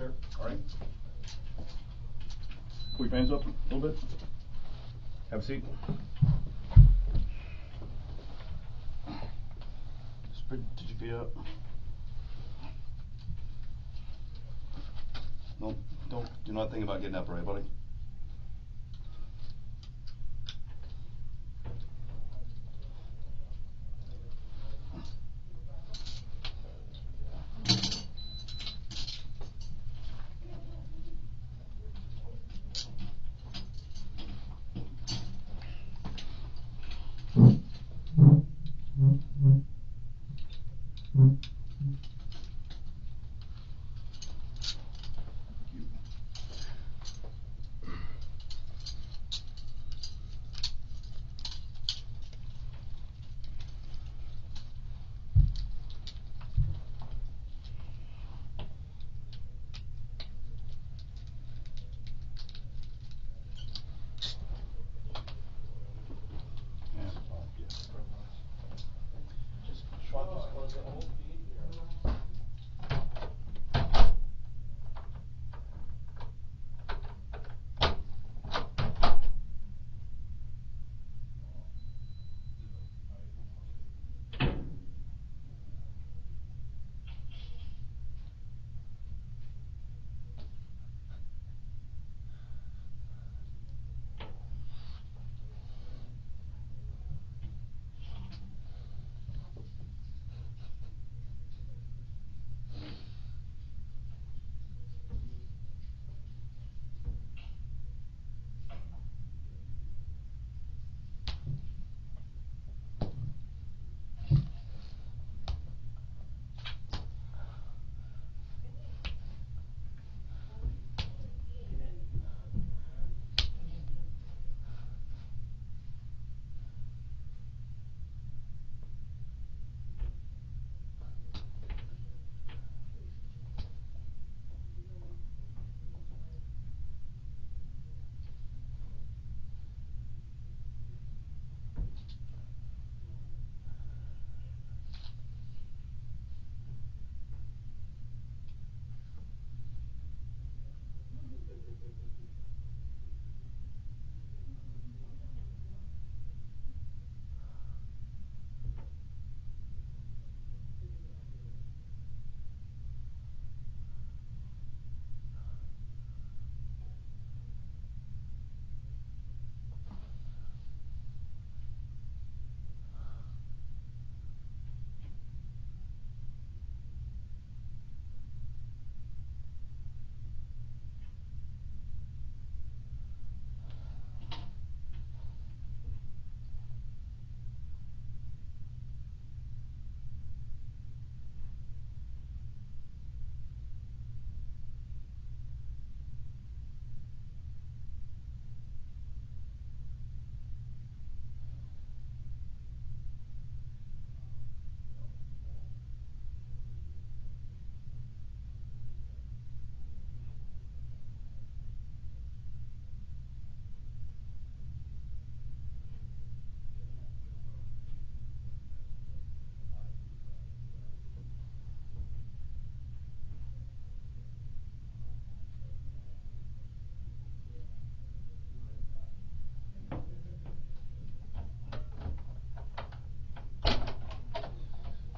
Sure. All right. Pull your hands up a little bit. Have a seat. Spread your feet up. No, do not think about getting up, right, buddy? Just shrug as close to both feet here.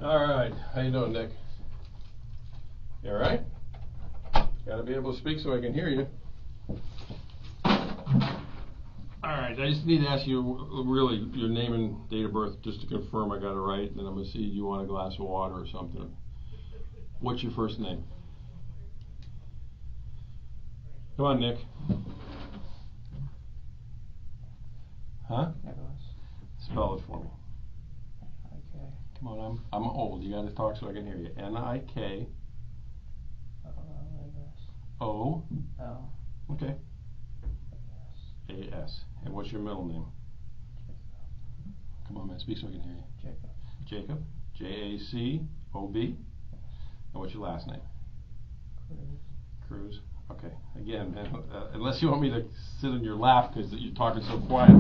All right, how you doing, Nick? You all right? Gotta be able to speak so I can hear you. All right, I just need to ask you really your name and date of birth just to confirm I got it right, and then I'm gonna see you want a glass of water or something. What's your first name? Come on, Nick. Huh? Nicholas. Spell it for me. Okay. Come on, I'm old. You gotta talk so I can hear you. N-I-K. O. L. Okay. S. A-S. And what's your middle name? Come on, man, speak so I can hear you. Jacob. Jacob. J-A-C-O-B. And what's your last name? Cruz. Cruz. Okay. Again, man, unless you want me to sit in your lap because you're talking so quiet,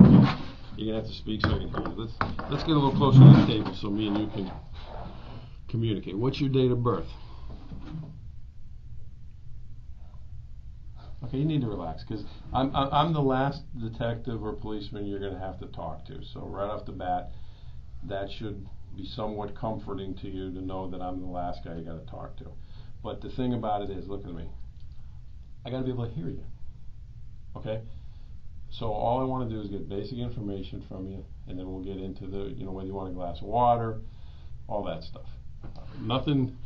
you're gonna have to speak so I can hear you. Let's get a little closer to the table so me and you can communicate. What's your date of birth? Okay, you need to relax, because I'm the last detective or policeman you're going to have to talk to. So right off the bat, that should be somewhat comforting to you to know that I'm the last guy you got to talk to. But the thing about it is, look at me. I got to be able to hear you. Okay? So all I want to do is get basic information from you, and then we'll get into the, whether you want a glass of water, all that stuff. Nothing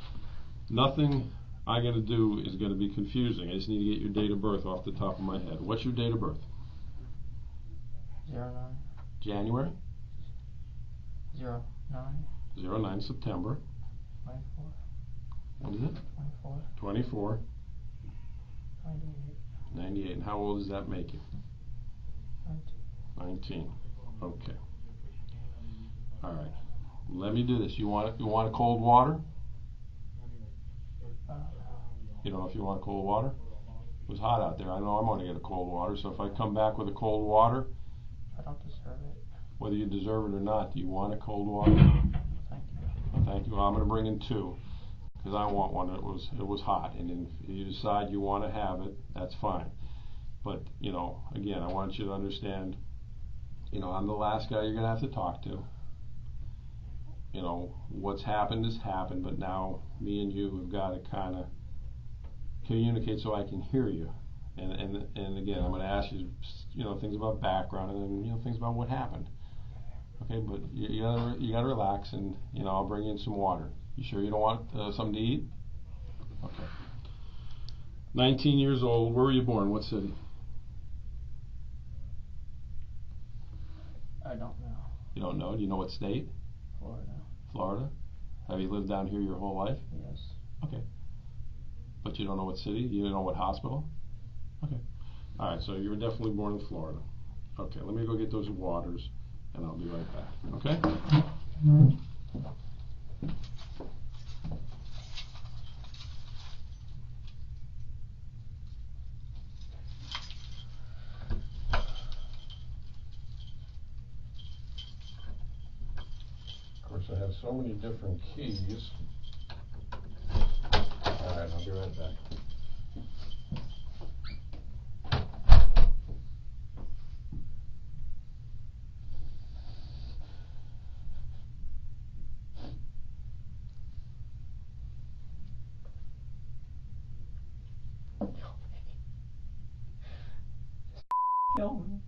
I got to do is going to be confusing. I just need to get your date of birth off the top of my head. What's your date of birth? 09. January? 09. 09 September. 24. What is it? 24. 24. 98. 98. And how old does that make you? 19. 19. Okay. All right. Let me do this. You want a cold water? You don't know if you want cold water? It was hot out there. I know I'm going to get a cold water. So if I come back with a cold water, I don't deserve it. whether you deserve it or not, do you want a cold water? Thank you. Thank you. Well, I'm going to bring in 2, because I want one. It was hot, and if you decide you want to have it, that's fine. But again, I want you to understand. I'm the last guy you're going to have to talk to. What's happened has happened, but now me and you have got to kind of communicate so I can hear you. And again, I'm going to ask you, things about background, and then things about what happened. Okay, but you gotta relax, and I'll bring in some water. You sure you don't want something to eat? Okay. 19 years old. Where were you born? What city? I don't know. You don't know? Do you know what state? Florida. Florida. Have you lived down here your whole life? Yes. Okay. But you don't know what city? You don't know what hospital? Okay. All right, so you were definitely born in Florida. Okay, let me go get those waters, and I'll be right back. Okay? Of course, I have so many different keys. All right, I'll be right back. Kill me.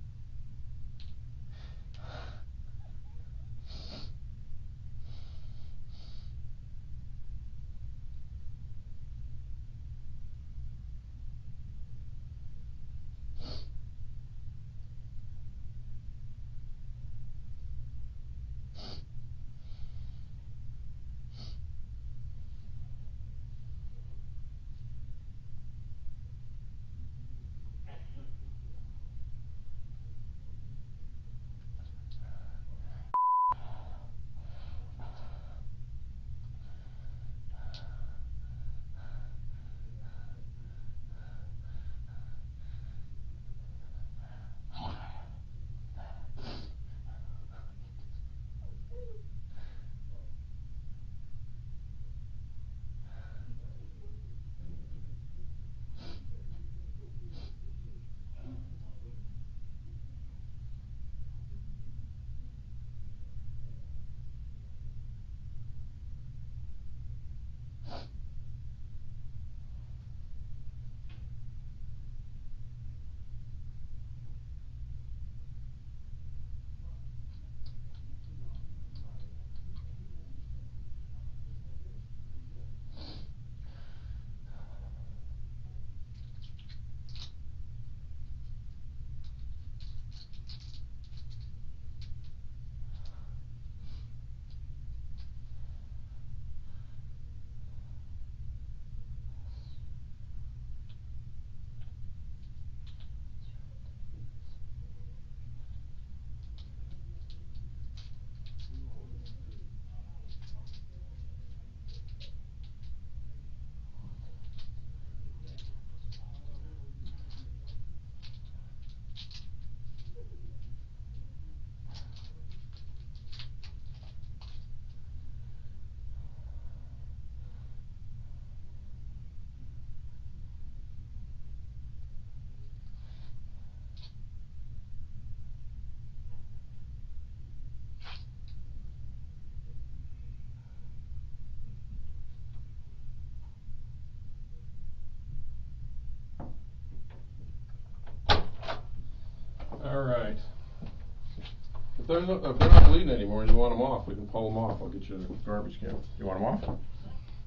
they're not bleeding anymore and you want them off, we can pull them off. I'll get you a garbage can. You want them off?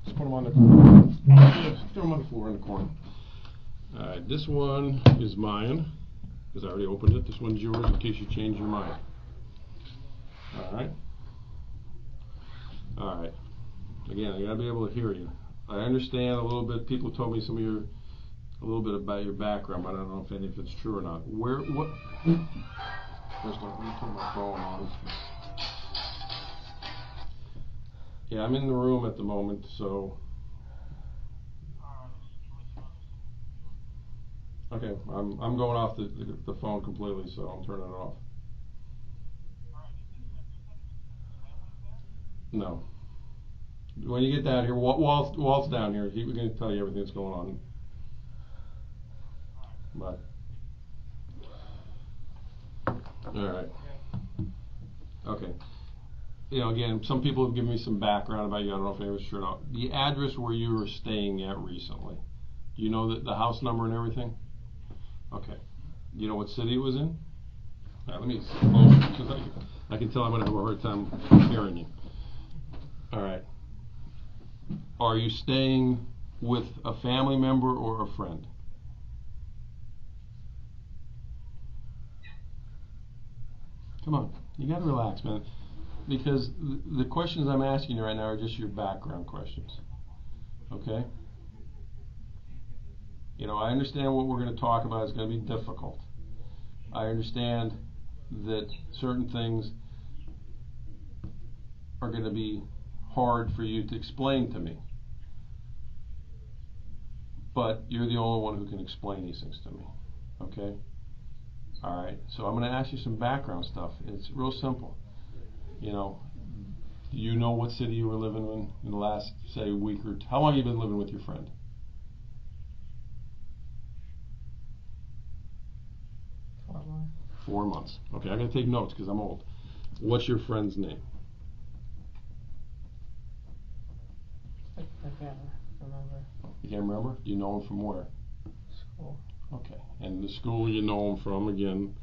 Just put them on the throw them on the floor in the corner. Alright, this one is mine, because I already opened it. This one's yours in case you change your mind. Alright. Alright. Again, I gotta be able to hear you. I understand a little bit, people told me a little bit about your background, but I don't know if it's true or not. First off, let me turn my phone on. Yeah, I'm in the room at the moment, so. Okay, I'm going off the phone completely, so I'm turning it off. No. When you get down here, Walt's down here. He's going to tell you everything that's going on. But. Alright. Okay. You know, again, some people have given me some background about you. I don't know if anyone's sure or not. The address where you were staying at recently. Do you know the house number and everything? Okay. Do you know what city it was in? Alright, let me get closer, because I can tell I'm going to have a hard time hearing you. Alright. Are you staying with a family member or a friend? Come on, you gotta relax, man. Because the questions I'm asking you right now are just your background questions. Okay? You know, I understand what we're going to talk about is going to be difficult. I understand that certain things are going to be hard for you to explain to me. But you're the only one who can explain these things to me. Okay? Alright, so I'm going to ask you some background stuff. It's real simple. You know, do you know what city you were living in the last, say, week or two? How long have you been living with your friend? 4 months. 4 months. Okay, I'm going to take notes because I'm old. What's your friend's name? I can't remember. You can't remember? Do you know him from where? School. Okay, and the school you know him from, again,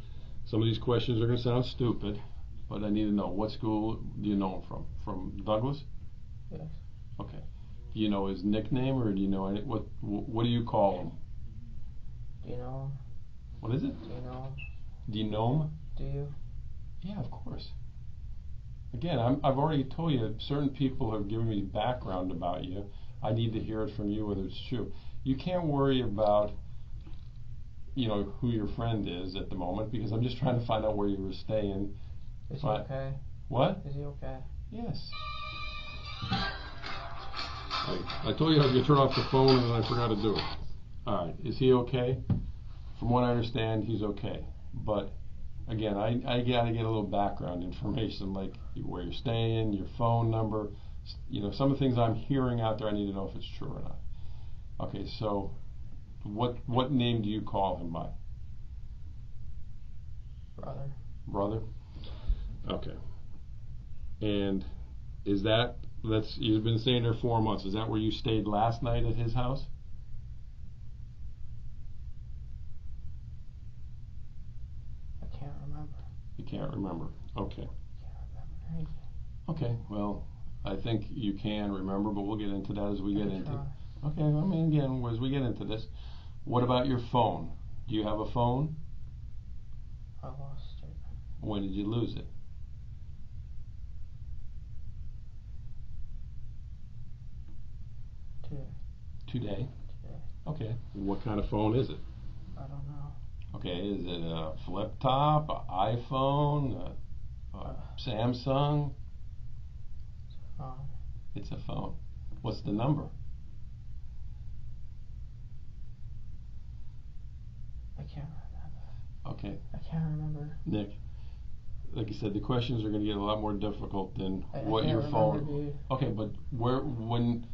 some of these questions are going to sound stupid, but I need to know, what school do you know him from? From Douglas? Yes. Okay. Do you know his nickname, or do you know what do you call him? Do you know him? What is it? Do you know him? Do you know him? Do you? Yeah, of course. Again, I've already told you that certain people have given me background about you. I need to hear it from you whether it's true. You can't worry about, you know, who your friend is at the moment, because I'm just trying to find out where you were staying. Is he okay? What? Is he okay? Yes. I told you I was going to turn off the phone and then I forgot to do it. Alright, is he okay? From what I understand, he's okay. But, again, I got to get a little background information, like where you're staying, your phone number. You know, some of the things I'm hearing out there, I need to know if it's true or not. Okay, so what name do you call him by? Brother. Brother? Okay. And is you've been staying there 4 months, is that where you stayed last night at his house? I can't remember. You can't remember. Okay. I can't remember anything. Okay, well, I think you can remember, but we'll get into that as we get into it. Try. Okay, I mean, again, as we get into this, what about your phone? Do you have a phone? I lost it. When did you lose it? Today. Today? Today. Okay. What kind of phone is it? I don't know. Okay, is it a flip top, an iPhone, a Samsung? It's a phone. What's the number? I can't remember. Okay. I can't remember. Nick, like you said, the questions are going to get a lot more difficult than what I your can't phone. remember, dude. Okay, but when?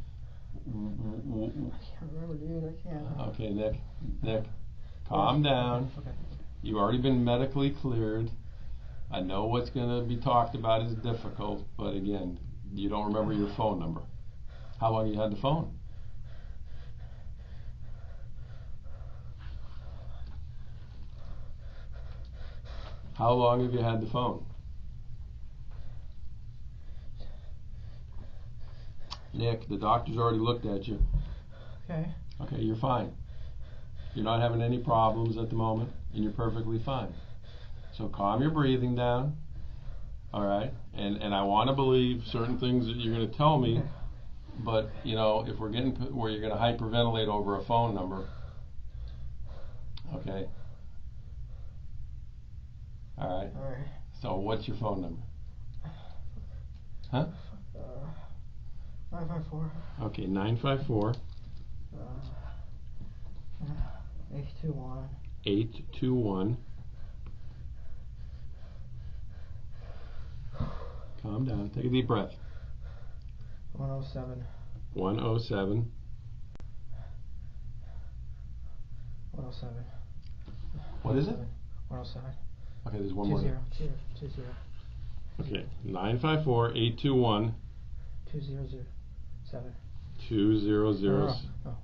I can't remember, dude. I can't. Okay, Nick, calm down. Okay. You've already been medically cleared. I know what's going to be talked about is difficult, but again, you don't remember your phone number. How long you had the phone? How long have you had the phone? Nick, the doctor's already looked at you. Okay. Okay, you're fine. You're not having any problems at the moment, and you're perfectly fine. So calm your breathing down, all right? And I want to believe certain things that you're going to tell me, but, you know, if we're getting where you're going to hyperventilate over a phone number, okay? All right? All right. So what's your phone number? Huh? 954. Okay, 954 821. 821. Calm down. Take a deep breath. 107. 107. 107. What is it? 107. Okay, there's one more. 20. Okay, 954 821 2007. 2007. No.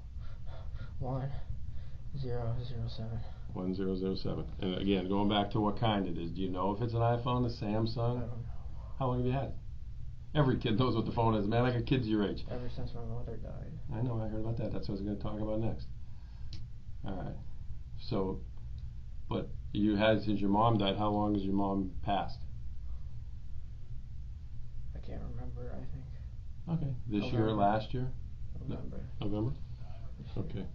1007. 1007. And again, going back to what kind it is. Do you know if it's an iPhone, a I Samsung? don't know. How long have you had it? Every kid knows what the phone is, man. I got kids your age. Ever since my mother died. I know, I heard about that. That's what I was going to talk about next. All right. So, but you had since your mom died, how long has your mom passed? I can't remember, I think. Okay. This year or last year? November. November? This year. Okay.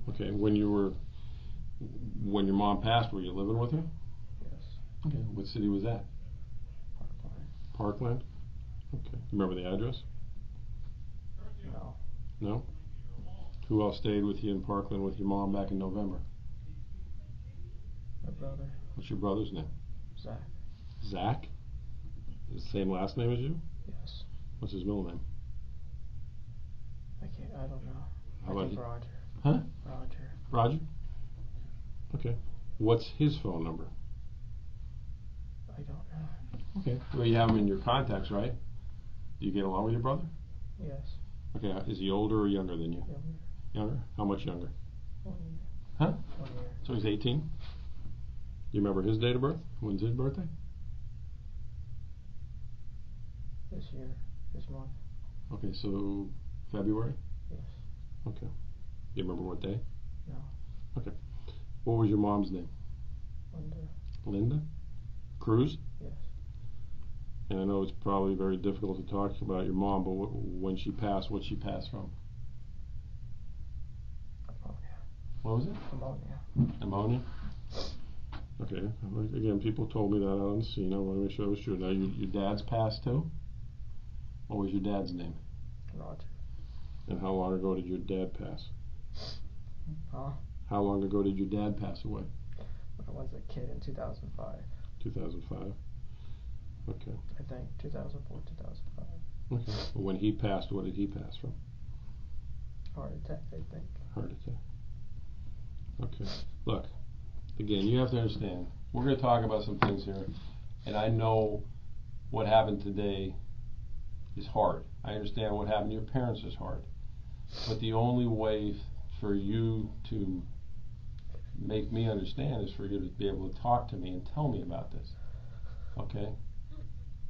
Okay. When your mom passed, were you living with her? Yes. Okay. What city was that? Parkland. Parkland? Okay. Remember the address? No. No? Who else stayed with you in Parkland with your mom back in November? My brother. What's your brother's name? Zach. Zach? The same last name as you? Yes. What's his middle name? I don't know. How I about think you? Roger. Huh? Roger. Roger? Okay. What's his phone number? I don't know. Okay. Well, you have him in your contacts, right? Do you get along with your brother? Yes. Okay. Is he older or younger than you? Younger. Younger? How much younger? 1 year. Huh? 1 year. So he's 18? You remember his date of birth? When's his birthday? This year. This month. Okay, so February? Yes. Okay. You remember what day? No. Okay. What was your mom's name? Linda. Linda? Cruz? Yes. And I know it's probably very difficult to talk about your mom, but when she passed, what she passed from? Pneumonia. What was it? Pneumonia. Pneumonia? Okay. Again, people told me that out on the scene. I want to make sure it was true. Now, your dad's passed too? What was your dad's name? Roger. And how long ago did your dad pass? Huh? How long ago did your dad pass away? When I was a kid in 2005. 2005. Okay. I think 2004, 2005. Okay. When he passed, what did he pass from? Heart attack, I think. Heart attack. Okay. Look, again, you have to understand, we're going to talk about some things here, and I know what happened today is hard. I understand what happened to your parents is hard. But the only way for you to make me understand is for you to be able to talk to me and tell me about this. Okay?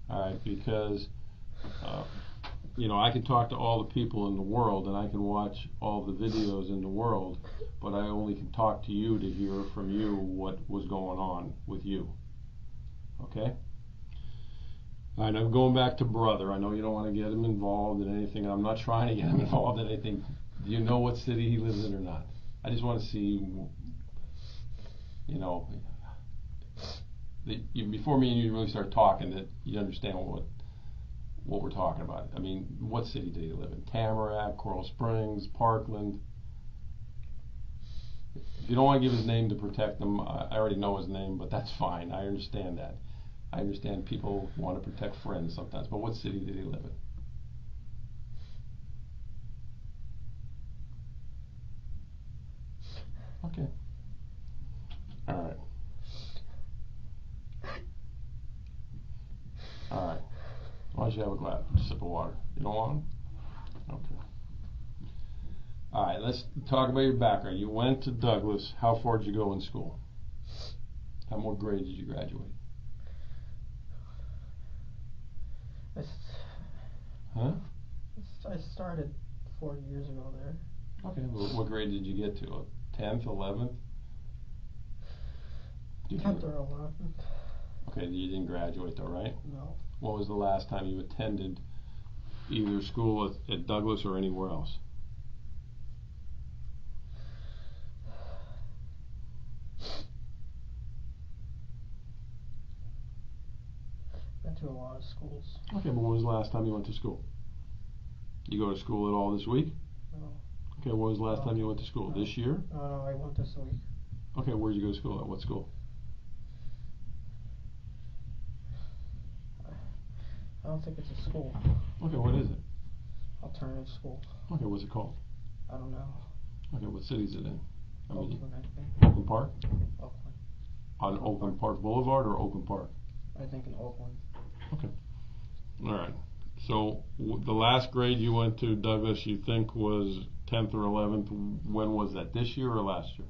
Alright, because you know, I can talk to all the people in the world and I can watch all the videos in the world, but I only can talk to you to hear from you what was going on with you. Okay? Alright, now going back to brother, I know you don't want to get him involved in anything, and I'm not trying to get him involved in anything. Do you know what city he lives in or not? I just want to see, you know, that before me and you really start talking, that you understand what we're talking about. I mean, what city do you live in? Tamarack, Coral Springs, Parkland? If you don't want to give his name to protect him, I already know his name, but that's fine. I understand that. I understand people want to protect friends sometimes, but what city did he live in? Okay. All right. All right. Why don't you have a sip of water? You don't want one? Okay. All right, let's talk about your background. You went to Douglas. How far did you go in school? How what grade did you graduate? Huh? I started 4 years ago there. Okay, well, what grade did you get to? 10th, 11th? 10th or 11th. Okay, you didn't graduate though, right? No. When was the last time you attended either school at Douglas or anywhere else? Been to a lot of schools. Okay, but when was the last time you went to school? You go to school at all this week? No. Okay, when was the last No. time you went to school? No. This year? No, I went this week. Okay, where'd you go to school at? What school? I don't think it's a school. Okay, what is it? Alternative school. Okay, what's it called? I don't know. Okay, what city is it in? Oakland, I think. Oakland Park? Oakland. On Oakland Park Boulevard or Oakland Park? I think in Oakland. Okay. All right. So the last grade you went to, Douglas, you think was 10th or 11th. When was that? This year or last year?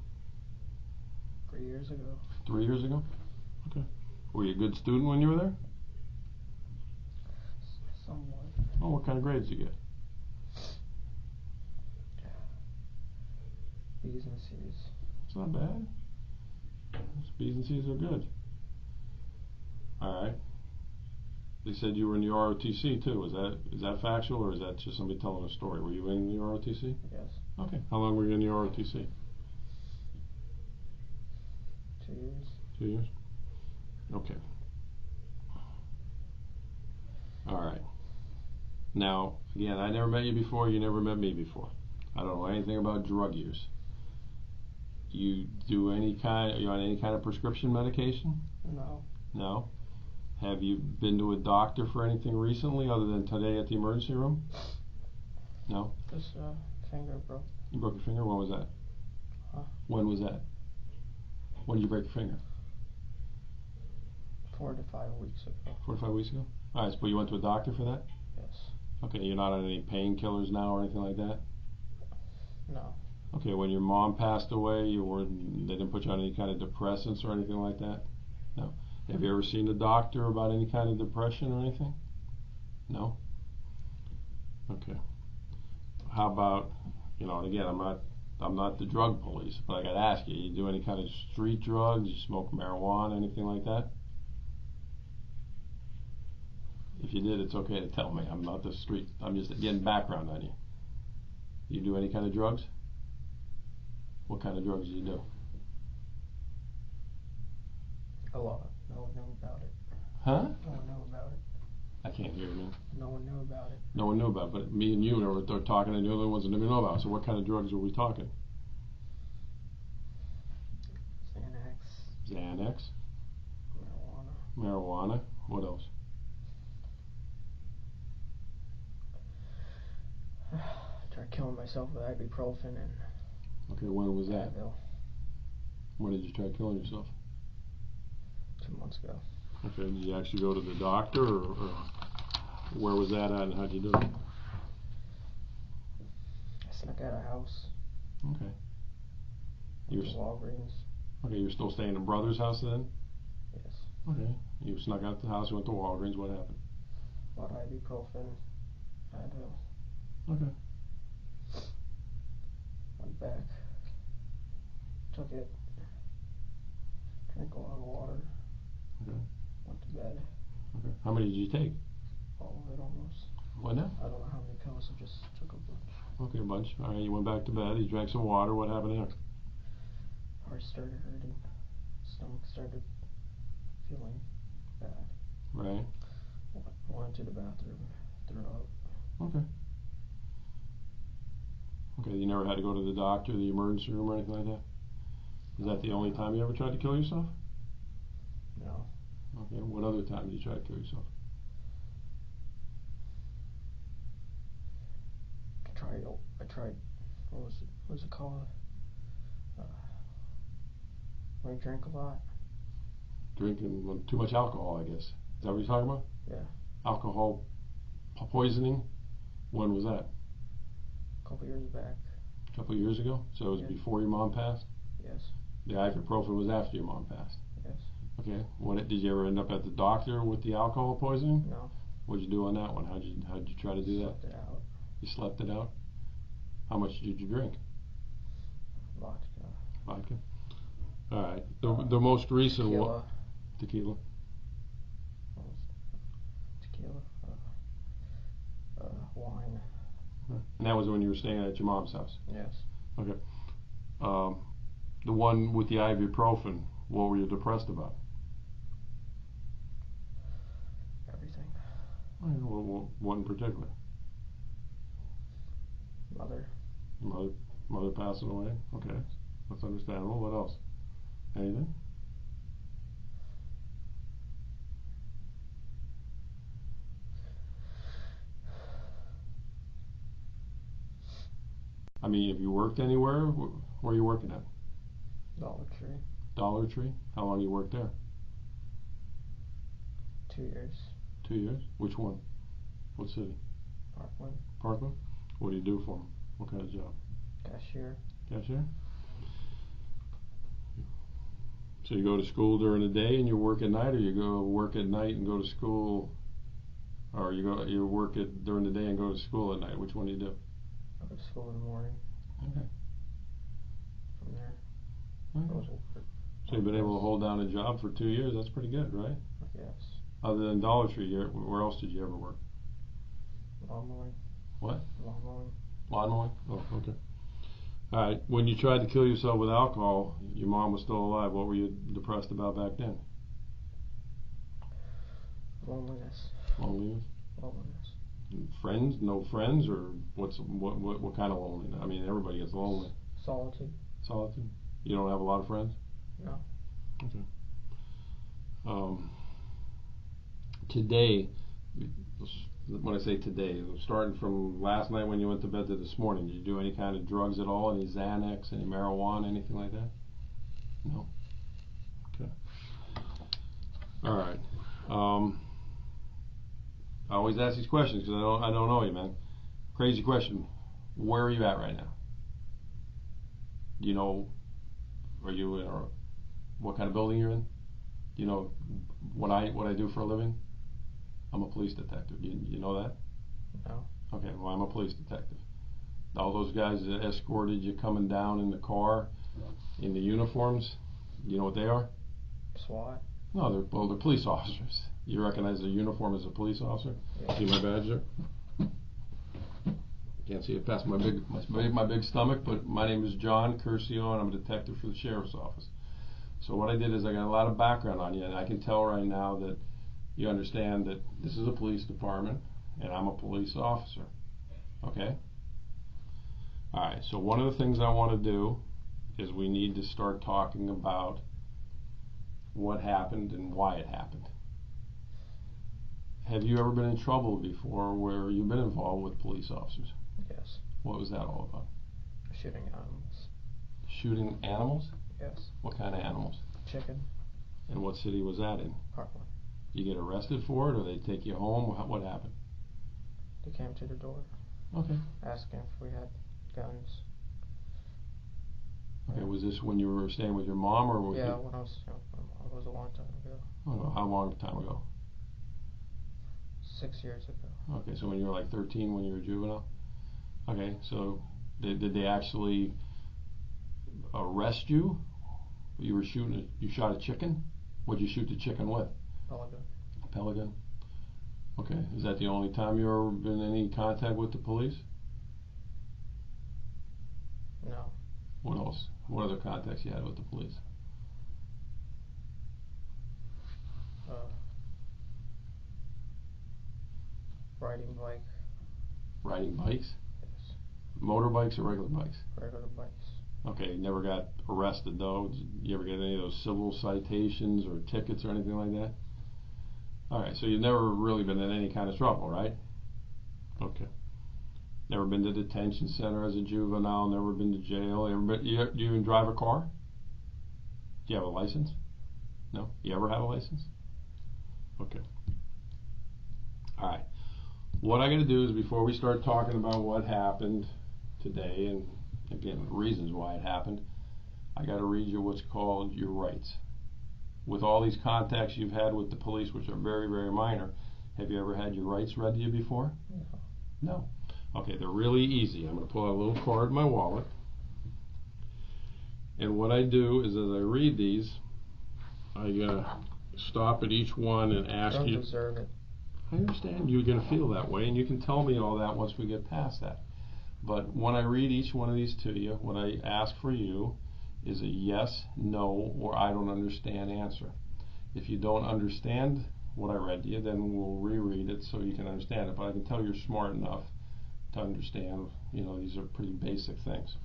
3 years ago. 3 years ago? Okay. Were you a good student when you were there? Somewhat. Oh, what kind of grades did you get? B's and C's. It's not bad. B's and C's are good. All right. They said you were in the ROTC too. Is that factual or is that just somebody telling a story? Were you in the ROTC? Yes. Okay. How long were you in the ROTC? 2 years. 2 years? Okay. All right. Now, again, I never met you before. You never met me before. I don't know anything about drug use. You do are you on any kind of prescription medication? No. No. Have you been to a doctor for anything recently other than today at the emergency room? No. Just finger broke. You broke your finger? When was that? Huh? When was that? When did you break your finger? 4 to 5 weeks ago. 4 to 5 weeks ago? Alright, so you went to a doctor for that? Yes. Okay, you're not on any painkillers now or anything like that? No. Okay, when your they didn't put you on any kind of depressants or anything like that? No. Have you ever seen a doctor about any kind of depression or anything? No? Okay. How about, and again, I'm not the drug police, but I gotta ask you, you do any kind of street drugs, you smoke marijuana, anything like that? If you did, it's okay to tell me. I'm not the street, I'm just getting background on you. You do any kind of drugs? What kind of drugs do you do? A lot. No one knew about it. Huh? No one knew about it. I can't hear you. No one knew about it. No one knew about it, but me and you were talking and the other ones didn't even know about it. So what kind of drugs were we talking? Xanax. Xanax? Marijuana. Marijuana? What else? I tried killing myself with ibuprofen and Okay, when was that? Advil When did you try killing yourself? 2 months ago. Okay, did you actually go to the doctor or where was that at and how'd you do it? I snuck out of house. Okay. Went to Walgreens. Okay, you're still staying at brother's house then? Yes. Okay. You snuck out the house, went to Walgreens, what happened? Bought ibuprofen, Advil. Okay. Went back. Took it. Drank a lot of water. Okay. Went to bed. Okay. How many did you take? All of it almost. What now? I don't know how many pills. I just took a bunch. Okay, a bunch. Alright, you went back to bed, you drank some water, what happened there? Heart started hurting. Stomach started feeling bad. Right. Went to the bathroom. Threw up. Okay. Okay, you never had to go to the doctor, the emergency room or anything like that? Is that the only time you ever tried to kill yourself? No. Okay, what other time did you try to kill yourself? I tried, what was it called? When I drank a lot. Drinking too much alcohol, I guess. Is that what you're talking about? Yeah. Alcohol poisoning? When was that? A couple years back. A couple of years ago? So it was Yeah. before your mom passed? Yes. The ibuprofen was after your mom passed? Yes. Okay. Did you ever end up at the doctor with the alcohol poisoning? No. What'd you do on that one? How'd you try to do that? Slept it out. You slept it out? How much did you drink? Vodka. Vodka? Alright. The most recent one. Tequila. Tequila? What was tequila? Wine. And that was when you were staying at your mom's house? Yes. Okay. The one with the ibuprofen, what were you depressed about? Everything. What in particular? Mother. Mother passing away? Okay. That's understandable. What else? Anything? I mean, have you worked anywhere? Where are you working at? Dollar Tree. Dollar Tree? How long you worked there? 2 years. 2 years? Which one? What city? Parkland. Parkland? What do you do for them? What kind of job? Cashier. Cashier? So you go to school during the day and you work at night, or you go work at night and go to school, or you work during the day and go to school at night? Which one do you do? I go to school in the morning. Okay. From there, Okay. goes over. So you've been able to hold down a job for 2 years. That's pretty good, right? Yes. Other than Dollar Tree, where else did you ever work? Lawn mowing. What? Lawn mowing. Lawn mowing? Oh, okay. All right. When you tried to kill yourself with alcohol, your mom was still alive. What were you depressed about back then? Loneliness. Loneliness? Loneliness. Friends? No friends? Or what kind of loneliness? I mean, everybody gets lonely. Solitude. Solitude? You don't have a lot of friends? No. Okay. Today, when I say today, starting from last night when you went to bed to this morning, did you do any kind of drugs at all? Any Xanax, any marijuana, anything like that? No? Okay. All right. I always ask these questions because I don't know you, man. Crazy question. Where are you at right now? Do you know, are you in, or what kind of building you're in? Do you know what I do for a living? I'm a police detective. You know that? No. Okay, well, I'm a police detective. All those guys that escorted you coming down in the car in the uniforms, you know what they are? SWAT. No, they're police officers. You recognize their uniform as a police officer? Yeah. See my badge there? Can't see it past my big stomach, but my name is John Curcio, and I'm a detective for the Sheriff's Office. So what I did is I got a lot of background on you, and I can tell right now that you understand that this is a police department, and I'm a police officer. Okay? Alright, so one of the things I want to do is we need to start talking about what happened and why it happened. Have you ever been in trouble before where you've been involved with police officers? Yes. What was that all about? Shooting animals. Shooting animals? Yes. What kind of animals? Chicken. And what city was that in? Parkland. You get arrested for it, or they take you home? What happened? They came to the door. Okay. Asking if we had guns. Okay, was this when you were staying with your mom, or was when I was young. It was a long time ago. Oh, how long time ago? 6 years ago. Okay, so when you were like 13, when you were a juvenile? Okay, so did they actually arrest you? You shot a chicken? What'd you shoot the chicken with? Pelican. A pelican? Okay, is that the only time you've ever been in any contact with the police? No. What else? What other contacts you had with the police? Riding bike. Riding bikes? Yes. Motorbikes or regular bikes? Regular bikes. Okay, you never got arrested though? Did you ever get any of those civil citations or tickets or anything like that? Alright, so you've never really been in any kind of trouble, right? Okay. Never been to detention center as a juvenile, never been to jail. Do you even drive a car? Do you have a license? No? You ever had a license? Okay. Alright. What I got to do is, before we start talking about what happened today and again reasons why it happened, I got to read you what's called your rights. With all these contacts you've had with the police, which are very, very minor, Have you ever had your rights read to you before? No. No. Okay, they're really easy. I'm going to pull out a little card in my wallet. And what I do is, as I read these, I stop at each one and ask Don't you. deserve it. I understand you're going to feel that way, and you can tell me all that once we get past that. But when I read each one of these to you, what I ask for you is a yes, no, or I don't understand answer. If you don't understand what I read to you, then we'll reread it so you can understand it. But I can tell you're smart enough to understand, these are pretty basic things.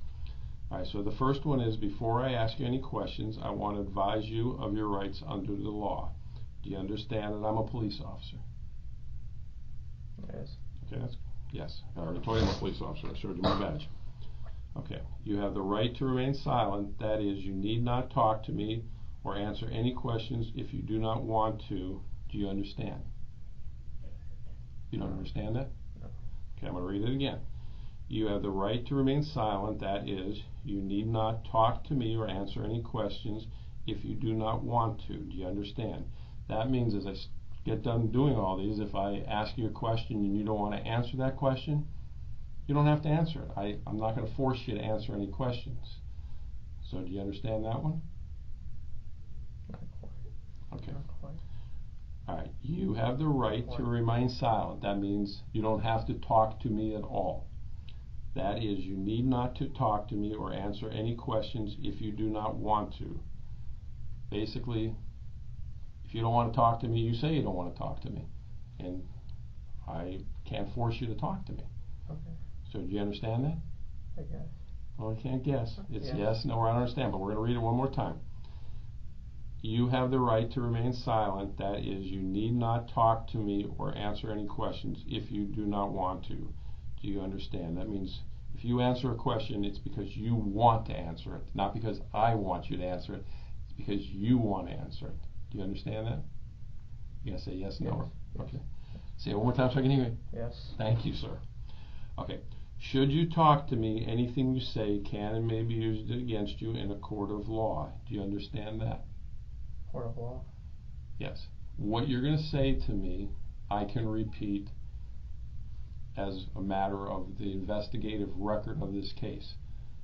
All right, so the first one is, before I ask you any questions, I want to advise you of your rights under the law. Do you understand that I'm a police officer? Yes. Okay, yes. I already told you I'm a police officer. I showed you my badge. Okay, you have the right to remain silent. That is, you need not talk to me or answer any questions if you do not want to. Do you understand? You don't understand that? No. Okay, I'm going to read it again. You have the right to remain silent. That is, you need not talk to me or answer any questions if you do not want to. Do you understand? That means, as I get done doing all these, if I ask you a question and you don't want to answer that question, you don't have to answer it. I'm not going to force you to answer any questions. So do you understand that one? Not quite. Okay. Not quite. All right. You have the right to remain silent. That means you don't have to talk to me at all. That is, you need not to talk to me or answer any questions if you do not want to. Basically, if you don't want to talk to me, you say you don't want to talk to me. And I can't force you to talk to me. Okay. So do you understand that? I guess. Well, you can't guess. It's Yes. yes, no, or I don't understand, but we're going to read it one more time. You have the right to remain silent. That is, you need not talk to me or answer any questions if you do not want to. Do you understand? That means if you answer a question, it's because you want to answer it, not because I want you to answer it. It's because you want to answer it. Do you understand that? You gotta say yes, no. Yes. Okay. Say it one more time so I can hear you. Yes. Thank you, sir. Okay. Should you talk to me, anything you say can and may be used against you in a court of law. Do you understand that? Court of law. Yes. What you're going to say to me, I can repeat as a matter of the investigative record of this case.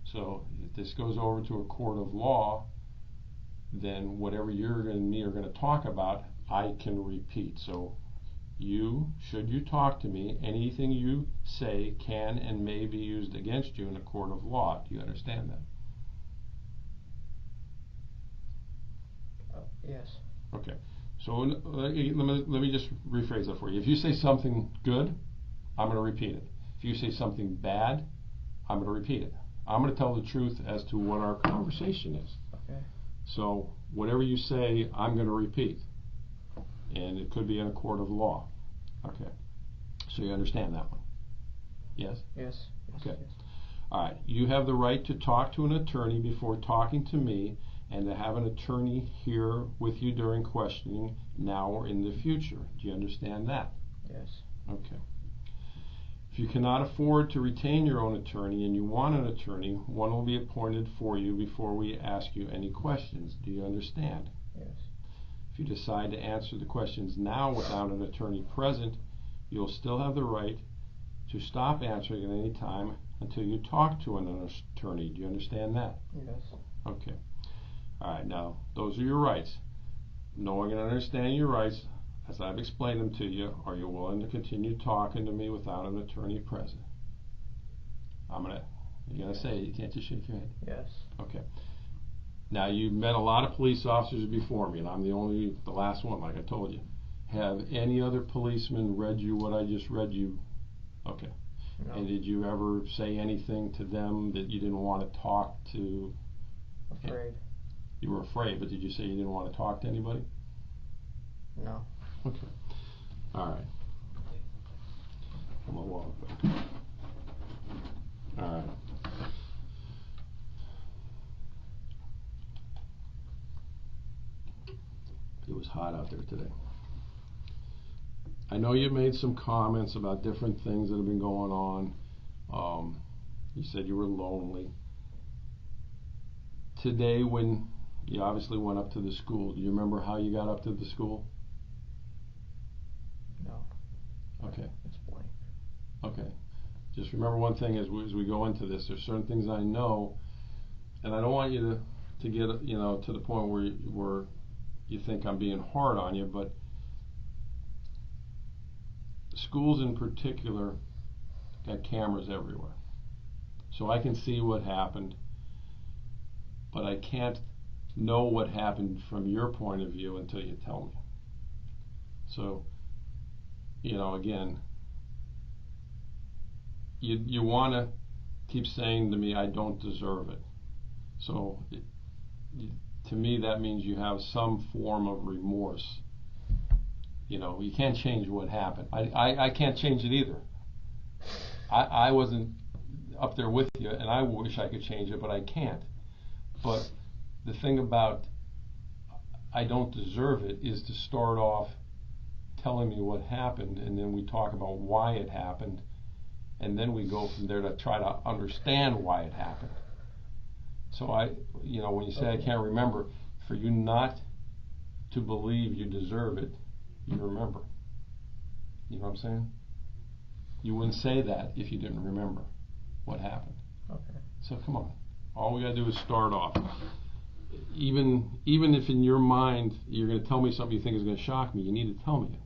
So if this goes over to a court of law, then whatever you and me are going to talk about, I can repeat. So should you talk to me, anything you say can and may be used against you in a court of law. Do you understand that? Yes. Okay. So let me just rephrase that for you. If you say something good, I'm going to repeat it. If you say something bad, I'm going to repeat it. I'm going to tell the truth as to what our conversation is. Okay. So whatever you say, I'm going to repeat. And it could be in a court of law. Okay. So you understand that one? Yes? Yes. Okay. Yes. All right. You have the right to talk to an attorney before talking to me, and to have an attorney here with you during questioning now or in the future. Do you understand that? Yes. Okay. If you cannot afford to retain your own attorney and you want an attorney, one will be appointed for you before we ask you any questions. Do you understand? Yes. If you decide to answer the questions now without an attorney present, you'll still have the right to stop answering at any time until you talk to an attorney. Do you understand that? Yes. Okay. All right, now, those are your rights. Knowing and understanding your rights, as I've explained them to you, are you willing to continue talking to me without an attorney present? You're going to say it. You can't just shake your head. Yes. Okay. Now, you've met a lot of police officers before me, and I'm the last one, like I told you. Have any other policemen read you what I just read you? Okay. No. And did you ever say anything to them that you didn't want to talk to? Afraid. You were afraid, but did you say you didn't want to talk to anybody? No. Okay. All right. Come on, walk back. All right. It was hot out there today. I know you made some comments about different things that have been going on. You said you were lonely. Today, when you obviously went up to the school, do you remember how you got up to the school? No. remember one thing as we go into this, there's certain things I know, and I don't want you to get, to the point where you think I'm being hard on you, but schools in particular got cameras everywhere. So I can see what happened, but I can't know what happened from your point of view until you tell me. So, again, you want to keep saying to me, I don't deserve it. So, to me, that means you have some form of remorse. You can't change what happened. I can't change it either. I wasn't up there with you, and I wish I could change it, but I can't. But the thing about I don't deserve it is to start off telling me what happened, and then we talk about why it happened, and then we go from there to try to understand why it happened. So when you say I can't remember, for you not to believe you deserve it, you remember. You know what I'm saying? You wouldn't say that if you didn't remember what happened. Okay. So come on. All we gotta do is start off. Even if in your mind you're gonna tell me something you think is gonna shock me, you need to tell me it.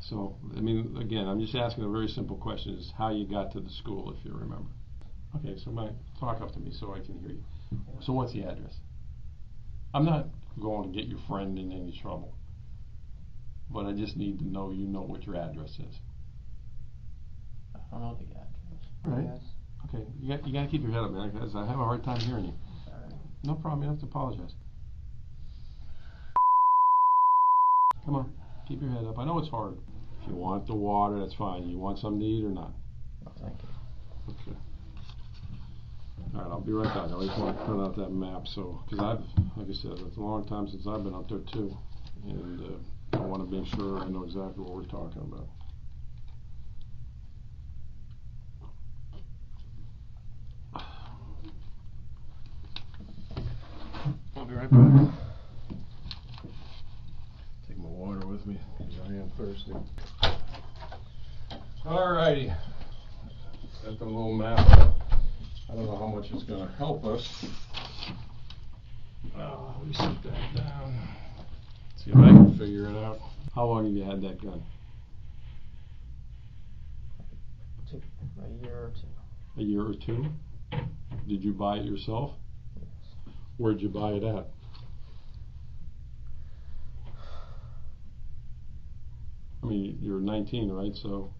So, again, I'm just asking a very simple question: is how you got to the school, if you remember. Okay, so talk up to me so I can hear you. So what's the address? I'm not going to get your friend in any trouble, but I just need to know you know what your address is. I don't know the address. All right. Yes. Okay, you gotta keep your head up, man, because I have a hard time hearing you. Sorry. No problem, you don't have to apologize. Come on, keep your head up. I know it's hard. If you want the water, that's fine. You want something to eat or not? No, thank you. Okay. All right, I'll be right back. I just want to print out that map, because like I said, it's a long time since I've been up there too, and I want to make sure I know exactly what we're talking about. I'll be right back. Take my water with me, because I am thirsty. Alrighty. Got the little map. I don't know how much it's going to help us. Let me sit that down. See if I can figure it out. How long have you had that gun? A year or two. A year or two? Did you buy it yourself? Yes. Where'd you buy it at? You're 19, right? So,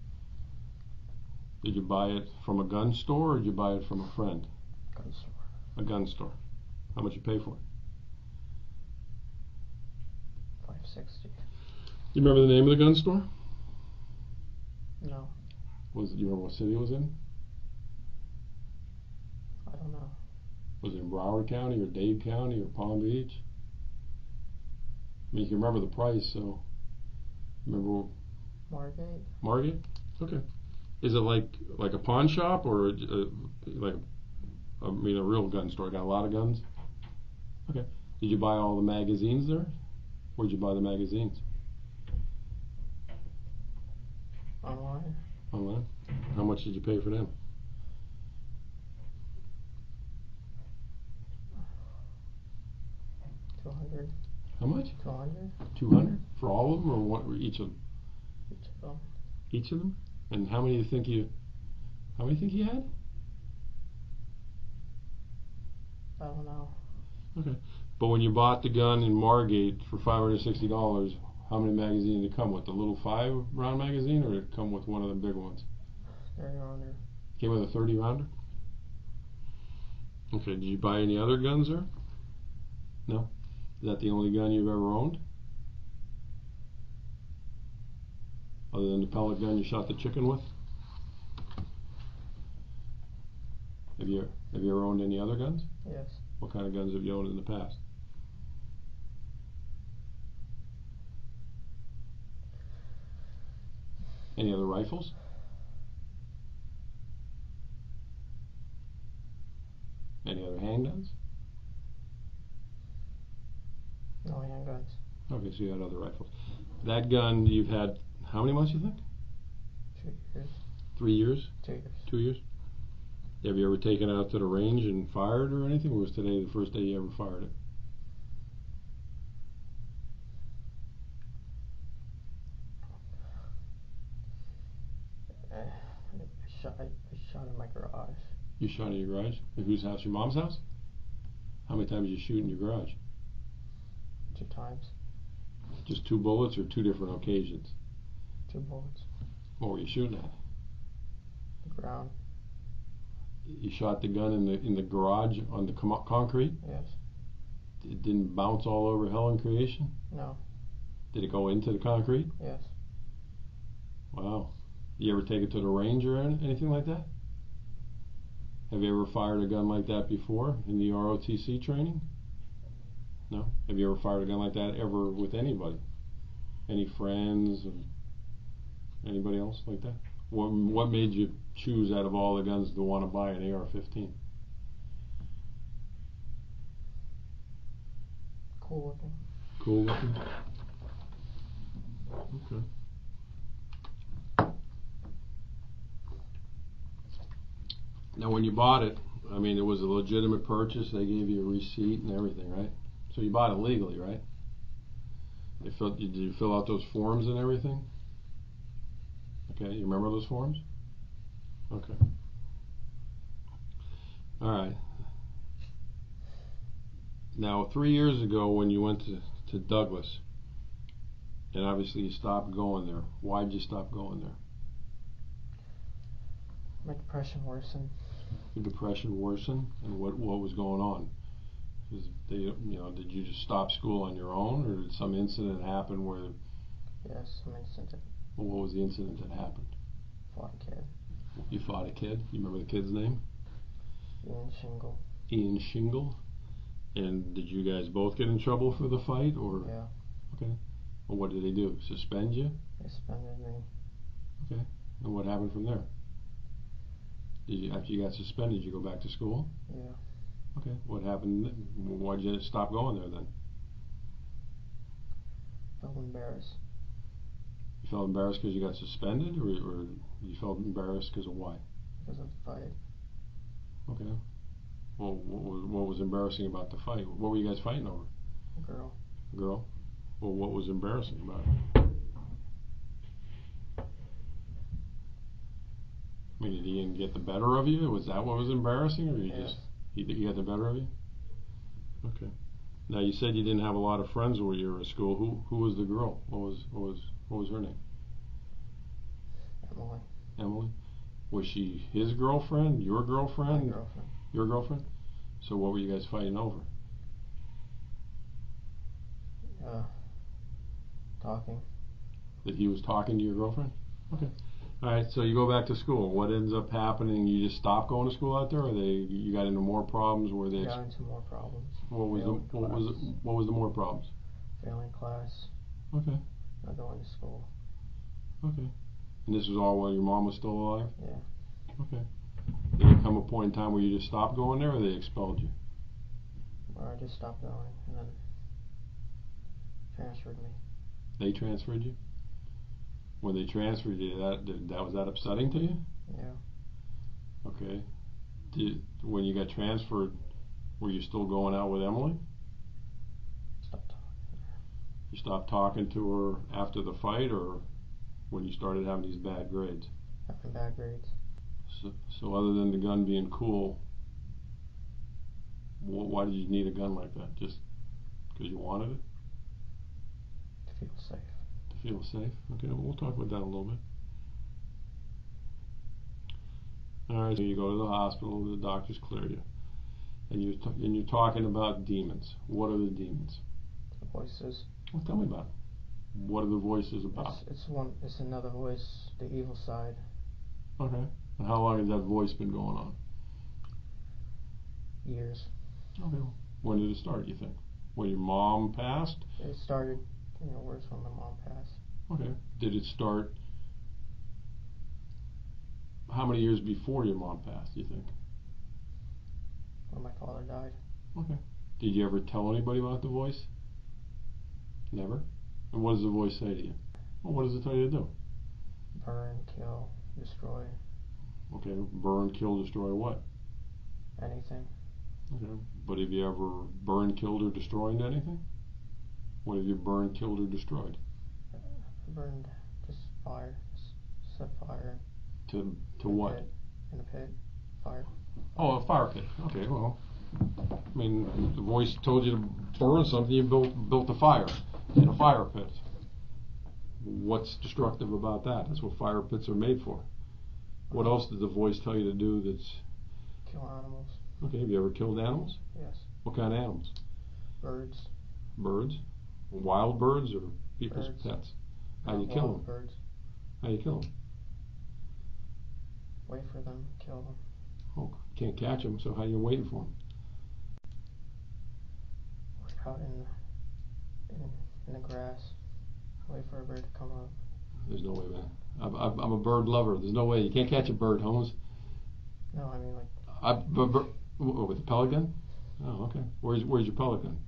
did you buy it from a gun store or did you buy it from a friend? Gun store. A gun store. How much you pay for it? $560. You remember the name of the gun store? No. Do you remember what city it was in? I don't know. Was it in Broward County or Dade County or Palm Beach? You can remember the price, so remember. Margate. Margate? Okay. Is it like a pawn shop or like a real gun store? Got a lot of guns? Okay. Did you buy all the magazines there? Where'd you buy the magazines? Online. Online? How much did you pay for them? $200. How much? $200. 200 for all of them, or what? Or each of them? Each of them. Each of them? And how many think you had? I don't know. Okay. But when you bought the gun in Margate for $560, how many magazines did it come with? The little 5-round magazine, or did it come with one of the big ones? 30-rounder. Came with a 30-rounder? Okay, did you buy any other guns there? No? Is that the only gun you've ever owned? Other than the pellet gun you shot the chicken with? Have you ever owned any other guns? Yes. What kind of guns have you owned in the past? Any other rifles? Any other handguns? No handguns. Okay, so you had other rifles. That gun you've had how many months, you think? 2 years. 3 years? 2 years. 2 years? Have you ever taken it out to the range and fired or anything? Or was today the first day you ever fired it? I shot in my garage. You shot in your garage? At whose house? Your mom's house? How many times did you shoot in your garage? 2 times. Just 2 bullets or 2 different occasions? 2 bullets. What were you shooting at? The ground. You shot the gun in the garage on the concrete? Yes. It didn't bounce all over hell and creation? No. Did it go into the concrete? Yes. Wow. You ever take it to the range or anything like that? Have you ever fired a gun like that before in the ROTC training? No? Have you ever fired a gun like that ever with anybody? Any friends or anybody else like that? What made you choose out of all the guns to want to buy an AR-15? Cool looking. Cool looking? Okay. Now when you bought it, I mean, it was a legitimate purchase. They gave you a receipt and everything, right? So you bought it legally, right? Did you fill out those forms and everything? Okay, you remember those forms? Okay. All right. Now, 3 years ago when you went to Douglas, and obviously you stopped going there, why did you stop going there? My depression worsened. Your depression worsened, and what was going on? Did you just stop school on your own, or did some incident happen where? Yes, some incident. Well, what was the incident that happened? Fought a kid. You fought a kid. You remember the kid's name? Ian Shingle. Ian Shingle. And did you guys both get in trouble for the fight, or? Yeah. Okay. Well, what did they do? Suspend you? They suspended me. Okay. And what happened from there? After you got suspended, did you go back to school? Yeah. Okay. What happened then? Why'd you stop going there then? Felt embarrassed. You felt embarrassed because you got suspended, or you felt embarrassed because of why? Because of the fight. Okay. Well, what was embarrassing about the fight? What were you guys fighting over? A girl. A girl? Well, what was embarrassing about it? I mean, did Ian get the better of you? Was that what was embarrassing, or Yes. he got the better of you? Okay. Now you said you didn't have a lot of friends when you were at school. Who was the girl? What was her name? Emily. Emily. Was she his girlfriend? Your girlfriend? My girlfriend. Your girlfriend? So what were you guys fighting over? Talking. That he was talking to your girlfriend? Okay. All right. So you go back to school. What ends up happening? You just stop going to school out there, or you got into more problems? Where they Got into more problems. what was the more problems? Failing class. Okay. Not going to school. Okay. And this was all while your mom was still alive? Yeah. Okay. Did there come a point in time where you just stopped going there, or they expelled you? Or I just stopped going and then transferred me. They transferred you? When they transferred you, was that upsetting to you? Yeah. Okay. When you got transferred, were you still going out with Emily? Stopped talking. You stopped talking to her after the fight, or when you started having these bad grades? Having bad grades. So other than the gun being cool, why did you need a gun like that? Just because you wanted it? To feel safe. To feel safe? Okay, well, we'll talk about that a little bit. Alright, so you go to the hospital, the doctors clear you. And you're talking about demons. What are the demons? The voices. Well, tell me about it. What are the voices about? It's another voice, the evil side. Okay. And how long has that voice been going on? Years. Okay. When did it start, you think? When your mom passed? It started, worse when my mom passed. Okay. Did it start how many years before your mom passed, do you think? When my father died. Okay. Did you ever tell anybody about the voice? Never? And what does the voice say to you? Well, what does it tell you to do? Burn, kill, destroy. Okay, burn, kill, destroy what? Anything. Okay, but have you ever burned, killed, or destroyed anything? What have you burned, killed, or destroyed? Burned, just fire. Set fire. To in a what? Pit. In a pit. Fire. Oh, a fire pit. Okay, well, I mean, the voice told you to burn something. You built a fire in a fire pit. What's destructive about that? That's what fire pits are made for. What else did the voice tell you to do that's... Kill animals. Okay, have you ever killed animals? Yes. What kind of animals? Birds. Birds? Wild birds or people's Birds. pets? How Not do you kill wild them? Birds. How do you kill them? Wait for them. Kill them. Oh, can't catch them, so how are you waiting for them? Work out in the grass. Wait for a bird to come up. There's no way, man. I'm a bird lover. There's no way. You can't catch a bird, Holmes. No, I mean like... With a pellet gun? Oh, okay. Where's your pellet gun?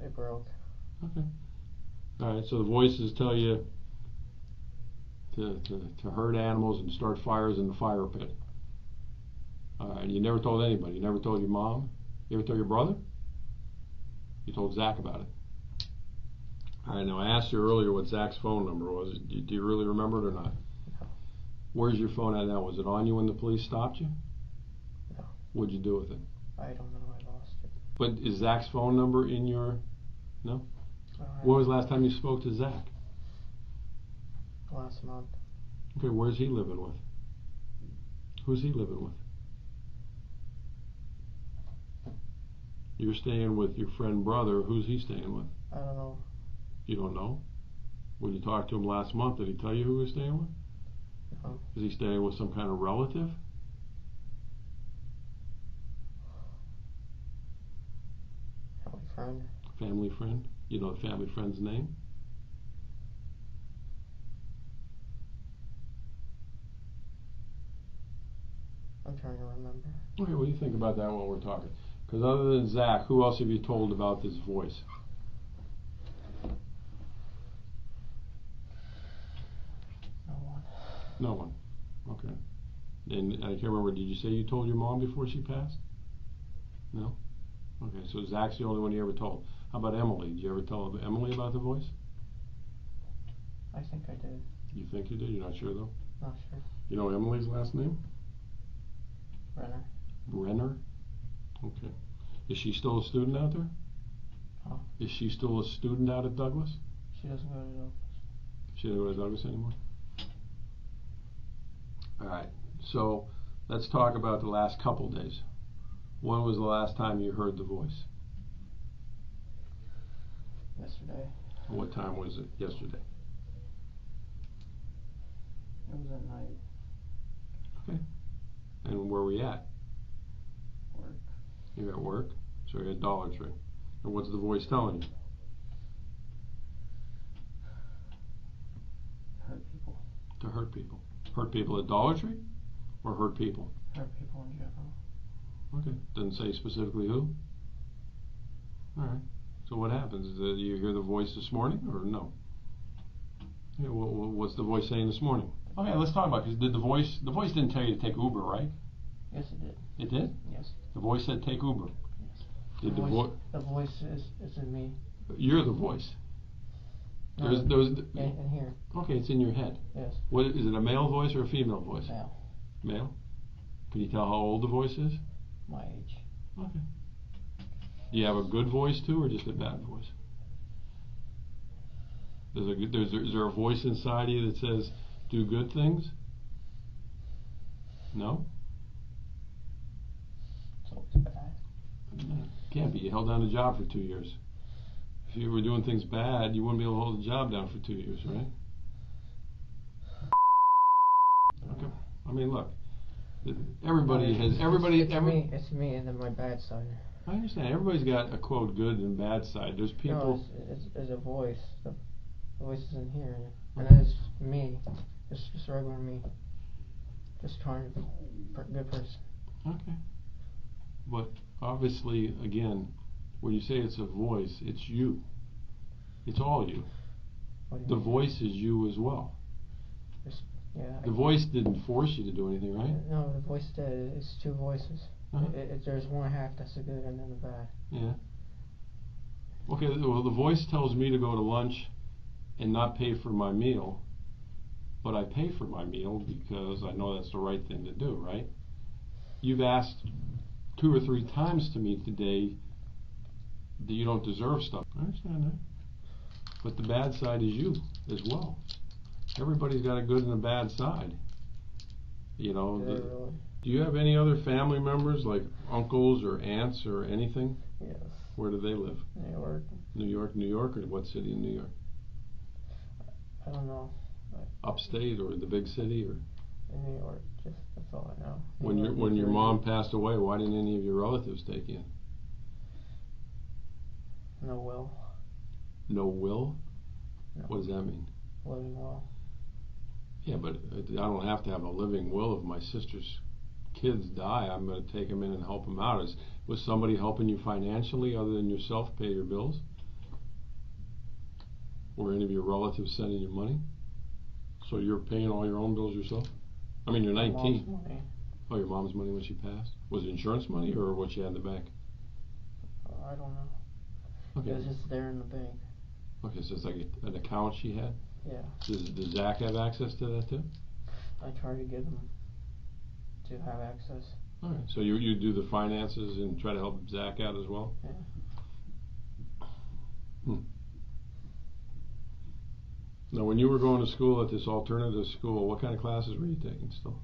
It broke. Okay. All right. So the voices tell you to hurt animals and start fires in the fire pit. All right. And you never told anybody. You never told your mom. You ever told your brother? You told Zach about it. All right. Now I asked you earlier what Zach's phone number was. Do you really remember it or not? No. Where's your phone at now? Was it on you when the police stopped you? No. What'd you do with it? I don't know. I lost it. But is Zach's phone number in your... No? When was the last time you spoke to Zach? Last month. Okay, where's he living with? Who's he living with? You're staying with your friend brother. Who's he staying with? I don't know. You don't know? When you talked to him last month, did he tell you who he was staying with? No. Is he staying with some kind of relative? Family friend. Family friend? You know the family friend's name? I'm trying to remember. Okay, what do you think about that while we're talking? Because other than Zach, who else have you told about this voice? No one. No one. Okay. And I can't remember, did you say you told your mom before she passed? No? Okay, so Zach's the only one you ever told. How about Emily? Did you ever tell Emily about the voice? I think I did. You think you did? You're not sure though? Not sure. You know Emily's last name? Renner. Renner? Okay. Is she still a student out there? Huh? Is she still a student out at Douglas? She doesn't go to Douglas. She doesn't go to Douglas anymore? Alright, so let's talk about the last couple days. When was the last time you heard the voice? Yesterday. What time was it yesterday? It was at night. Okay. And where were we at? Work. You're at work? So you're at Dollar Tree. And what's the voice telling you? Hurt people. To hurt people. Hurt people at Dollar Tree? Or hurt people? Hurt people in general. Okay. Doesn't say specifically who? Alright. So what happens? Did you hear the voice this morning or no? Yeah, what's the voice saying this morning? Okay, let's talk about it. Because the voice didn't tell you to take Uber, right? Yes, it did. It did? Yes. The voice said take Uber. Yes. Did The voice is in me. You're the voice. No, in here. Okay, it's in your head. Yes. What is it? A male voice or a female voice? Male. Male. Can you tell how old the voice is? My age. Okay. Do you have a good voice too, or just a bad voice? Is there a voice inside you that says do good things? No. It's always bad. Can't be. You held down a job for 2 years. If you were doing things bad, you wouldn't be able to hold a job down for 2 years, right? Okay. I mean, look. Everybody has. It's me and then my bad side. I understand. Everybody's got a quote good and bad side. There's people. No, it's a voice. The voice is in here, and it's me. Just regular me. Just trying to be a good person. Okay. But obviously, again, when you say it's a voice, it's you. It's all you. What do you The mean? voice is you as well. Yeah. The voice didn't force you to do anything, right? No, the voice did. It's two voices. Uh-huh. There's one half that's the good and then the bad. Yeah. Okay, well, the voice tells me to go to lunch and not pay for my meal, but I pay for my meal because I know that's the right thing to do, right? You've asked 2 or 3 times to me today that you don't deserve stuff. I understand that. But the bad side is you as well. Everybody's got a good and a bad side. You know, Really? do you have any other family members, like uncles or aunts or anything? Yes. Where do they live? New York. New York, or what city in New York? I don't know. Upstate or the big city, or? In New York, that's all I know. When your mom passed away, why didn't any of your relatives take you in? No will. No will? No. What does that mean? Living will. Yeah, but I don't have to have a living will. If my sister's kids die, I'm going to take them in and help them out. Was somebody helping you financially other than yourself pay your bills? Were any of your relatives sending you money? So you're paying all your own bills yourself? I mean, you're 19. Mom's money. Oh, your mom's money when she passed? Was it insurance money or what she had in the bank? I don't know. Okay. It was just there in the bank. Okay, so it's like an account she had? Yeah. Does Zach have access to that too? I try to get him to have access. All right. So you do the finances and try to help Zach out as well? Yeah. Now, when you were going to school at this alternative school, what kind of classes were you taking still?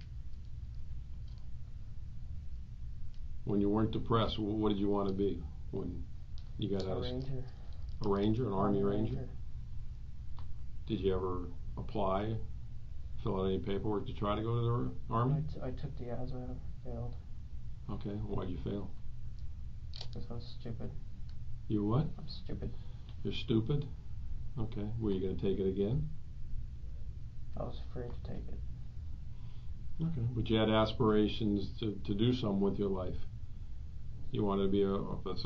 When you weren't depressed, what did you want to be when you got out of school? Ranger. A ranger, an Army Ranger? Ranger. Did you ever apply, fill out any paperwork to try to go to the Army? I took the ASVAB, failed. Okay, why'd you fail? Because I was stupid. You what? I'm stupid. You're stupid? Okay, were you going to take it again? I was afraid to take it. Okay, but you had aspirations to do something with your life. You wanted to be that's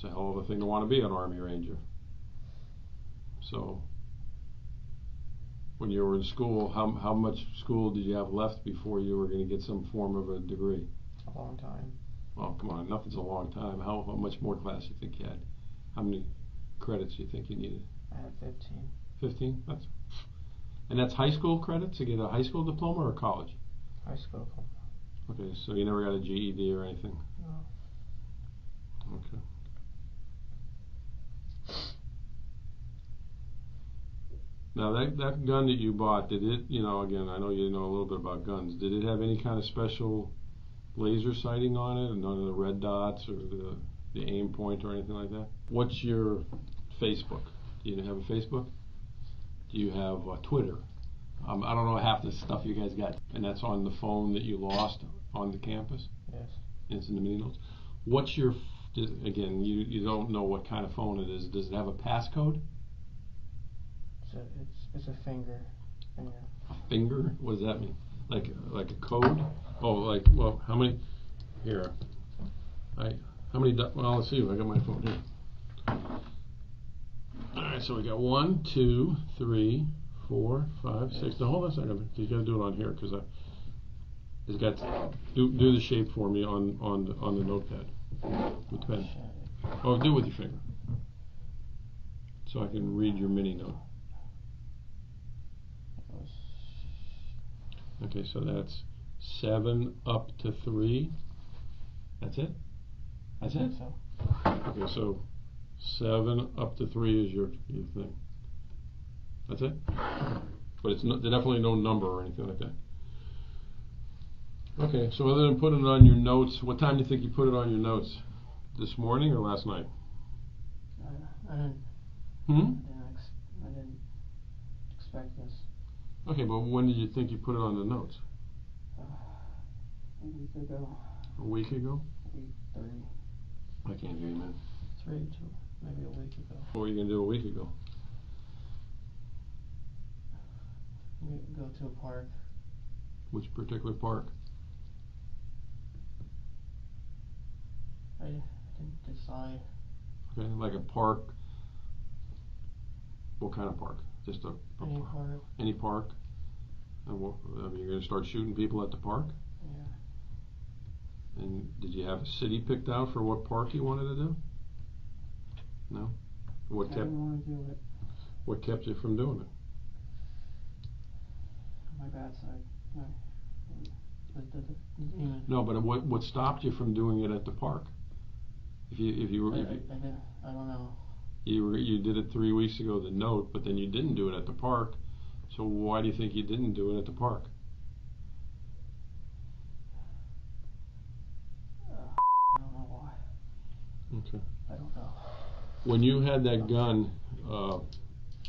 a hell of a thing to want to be an Army Ranger. So, when you were in school, how much school did you have left before you were going to get some form of a degree? A long time. Oh, come on, nothing's a long time. How much more class do you think you had? How many credits do you think you needed? I had 15. 15? And that's high school credits to get a high school diploma or college? High school diploma. Okay, so you never got a GED or anything? No. Okay. Now that gun that you bought, did it, again, I know you know a little bit about guns, did it have any kind of special laser sighting on it, and none of the red dots or the aim point or anything like that? What's your Facebook? Do you have a Facebook? Do you have Twitter? I don't know half the stuff you guys got. And that's on the phone that you lost on the campus? Yes. It's in the mini notes. What's your, again, you don't know what kind of phone it is. Does it have a passcode? It's a finger. A finger? What does that mean? Like a code? Oh, well, how many? Here. How many? Well, let's see if I got my phone here. All right, so we got 1, 2, 3, 4, 5, 6. Now hold on a second. You got to do it on here because it's got do the shape for me on the notepad with the pen. Oh, do it with your finger so I can read your mini note. Okay, so that's 7 up to 3. That's it? That's it? So. Okay, so 7 up to 3 is your thing. That's it? But it's definitely no number or anything like that. Okay, so other than putting it on your notes, what time do you think you put it on your notes? This morning or last night? I didn't. I didn't expect this. Okay, but when did you think you put it on the notes? A week ago. A week ago? Week 3. I can't hear you, man. 3 to maybe a week ago. What were you going to do a week ago? We go to a park. Which particular park? I didn't decide. Okay, like a park. What kind of park? Just Any park. Any park? And what, I mean, you're going to start shooting people at the park? Yeah. And did you have a city picked out for what park you wanted to do? No? What I kept didn't want to do it. What kept you from doing it? My bad side. The demon. No, but what stopped you from doing it at the park? I don't know. You did it 3 weeks ago, the note, but then you didn't do it at the park. So why do you think you didn't do it at the park? I don't know why. Okay. I don't know. When you had that gun,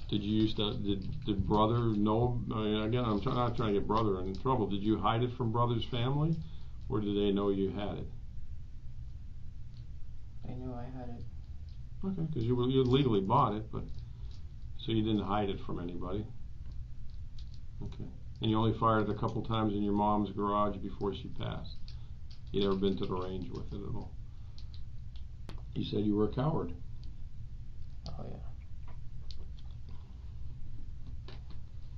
did you used to did brother know? I mean, again, not trying to get brother in trouble. Did you hide it from brother's family, or did they know you had it? They knew I had it. Okay, because you legally bought it, but so you didn't hide it from anybody. Okay, and you only fired it a couple times in your mom's garage before she passed. You never been to the range with it at all. You said you were a coward. Oh yeah.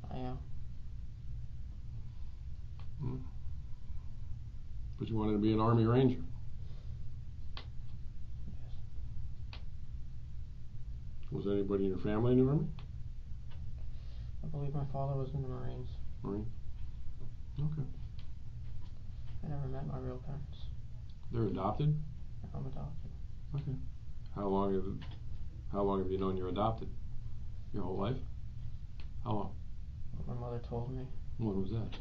I am. But you wanted to be an Army Ranger. Yes. Was anybody in your family in the Army? I believe my father was in the Marines. Marine. Okay. I never met my real parents. They're adopted? I'm adopted. Okay. How long have you known you're adopted? Your whole life? How long? What my mother told me. When was that?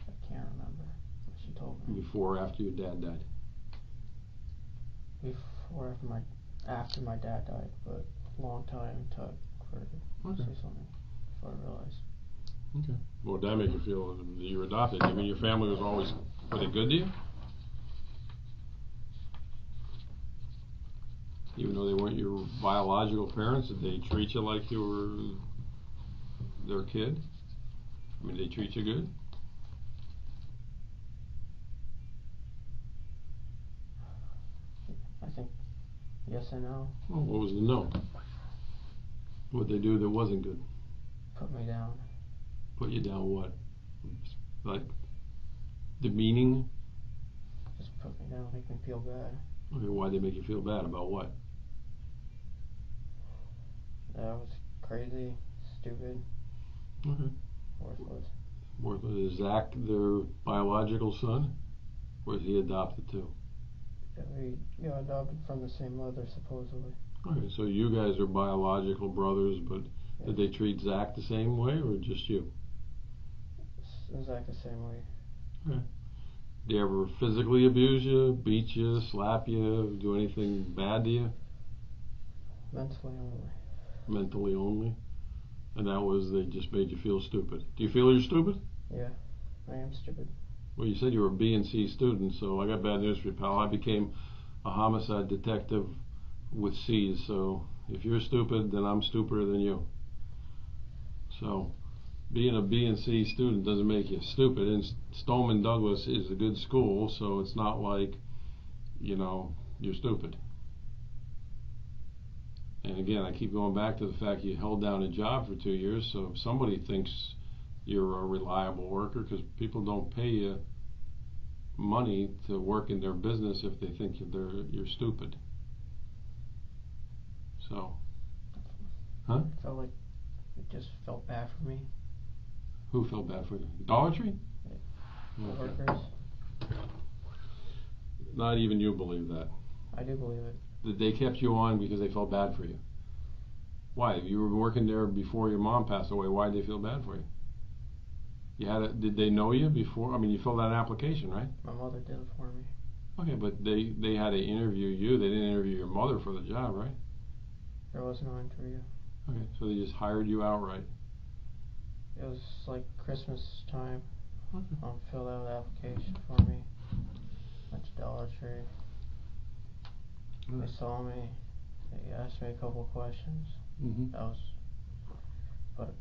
I can't remember what she told me. Before or after your dad died? Before, after my dad died, but a long time took for her to say something before I realized. Okay. What would that make you feel that you were adopted? I mean, your family was always pretty good to you? Even though they weren't your biological parents, did they treat you like you were their kid? I mean, did they treat you good? I think yes and no. Well, what was the no? What'd they do that wasn't good? Put me down. Put you down what? Like demeaning? Just put me down, make me feel bad. Okay, why'd they make you feel bad? About what? That I was crazy, stupid, Okay. worthless. Worthless. Is Zach their biological son? Or is he adopted too? Yeah, we got adopted from the same mother, supposedly. Okay, so you guys are biological brothers, but Yeah. did they treat Zach the same way or just you? Zach the same way. Okay. Did they ever physically abuse you, beat you, slap you, do anything bad to you? Mentally only. Mentally only? And that was, they just made you feel stupid. Do you feel you're stupid? Yeah, I am stupid. Well, you said you were a B and C student, so I got bad news for you, pal. I became a homicide detective with C's, so if you're stupid, then I'm stupider than you. So, being a B and C student doesn't make you stupid, and Stoneman Douglas is a good school, so it's not like, you're stupid. And again, I keep going back to the fact you held down a job for 2 years, so if somebody thinks you're a reliable worker, because people don't pay you money to work in their business if they think you're stupid. So, huh? I felt like it just felt bad for me. Who felt bad for you? Dollar Tree? The Okay. workers. Not even you believe that. I do believe it. That they kept you on because they felt bad for you. Why? You were working there before your mom passed away. Why did they feel bad for you? Did they know you before? I mean, you filled out an application, right? My mother did it for me. Okay, but they had to interview you. They didn't interview your mother for the job, right? There was no interview. Okay, so they just hired you outright. It was like Christmas time. Okay. Filled out an application for me. Went to Dollar Tree. They saw me. They asked me a couple of questions. Mm-hmm. But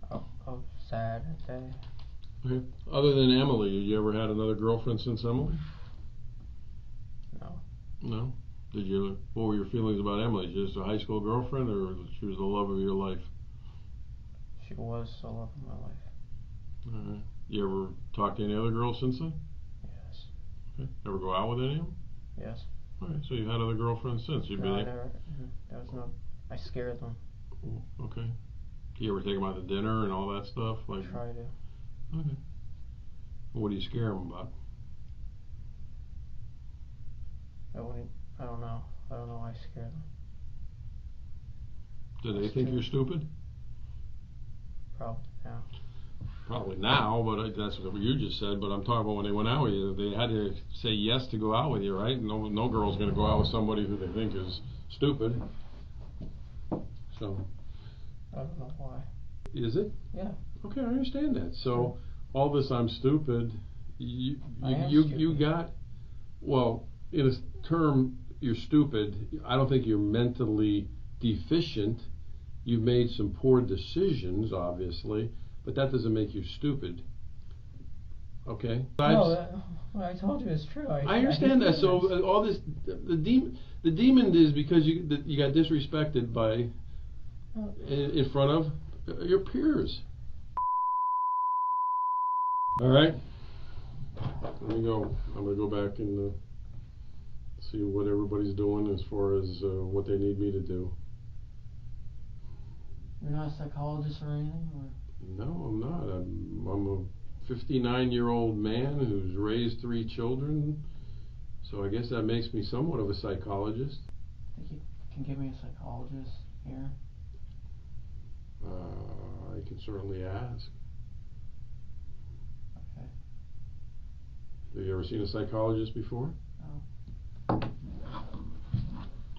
I was sad that day. Okay. Other than Emily, you ever had another girlfriend since Emily? No. No? What were your feelings about Emily? Just a high school girlfriend, or she was the love of your life? She was the love of my life. Alright. You ever talk to any other girls since then? Yes. Okay. Ever go out with any of them? Yes. Alright, so you've had other girlfriends since. You've No, I been never. There was no. I scared them. Okay. Do you ever take them out to dinner and all that stuff? Like. Try to. Okay. What do you scare them about? I wouldn't. I don't know. I don't know why I scared them. Do they think you're stupid? Probably now. Probably now, but that's what you just said. But I'm talking about when they went out with you. They had to say yes to go out with you, right? No girl's going to go out with somebody who they think is stupid. So. I don't know why. Is it? Yeah. Okay, I understand that. So all this, I'm stupid. You stupid. got. Well, in a term, you're stupid. I don't think you're mentally deficient. You've made some poor decisions, obviously, but that doesn't make you stupid. Okay? No, what I told you is true. I understand that. So all this, the demon is because you got disrespected by in front of your peers. All right. Let me go. I'm gonna go back and see what everybody's doing as far as what they need me to do. You're not a psychologist or anything, or? No, I'm not. I'm a 59-year-old man who's raised 3 children, so I guess that makes me somewhat of a psychologist. Think you can give me a psychologist here? I can certainly ask. Okay. Have you ever seen a psychologist before? No.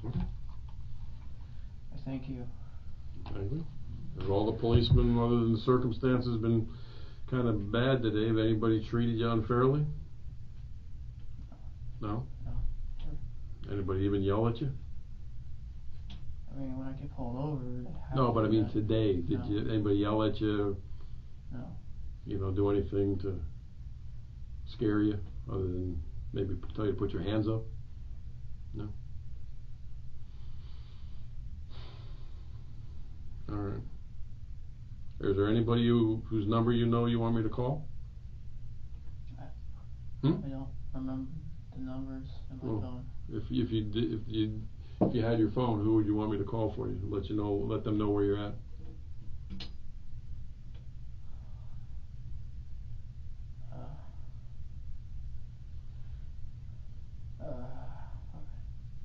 Okay. Thank you. Thank you. Have all the policemen, other than the circumstances, been kind of bad today? Have anybody treated you unfairly? No? No. Sure. Anybody even yell at you? I mean, when I get pulled over. No, but I mean today. Did No. anybody yell at you? No. You know, do anything to scare you, other than maybe tell you to put your hands up? No? All right. Is there anybody whose number you know you want me to call? I don't remember the numbers in my phone. If you had your phone, who would you want me to call for you? Let them know where you're at.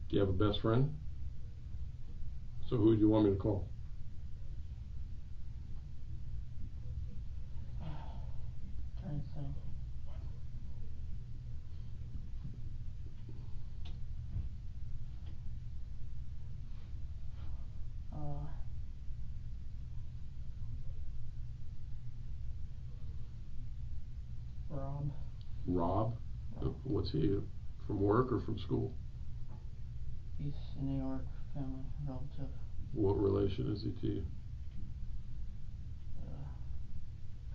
Do you have a best friend? So who would you want me to call? Trying to think. Rob. Rob? What's he, from work or from school? He's a New York family relative. What relation is he to you?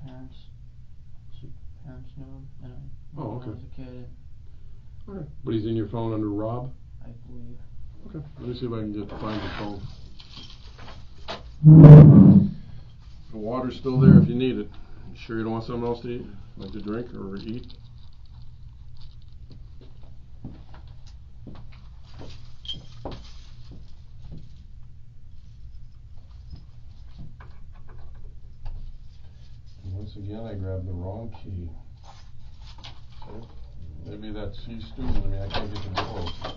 Parents knew him, and I knew Oh, him okay. when I was a kid. Alright. But he's in your phone under Rob? I believe. Okay. Let me see if I can just find your phone. The water's still there if you need it. You sure you don't want something else to eat? Like to drink or eat? Once again, I grabbed the wrong key. So maybe he's stupid. I mean, I can't get the door open.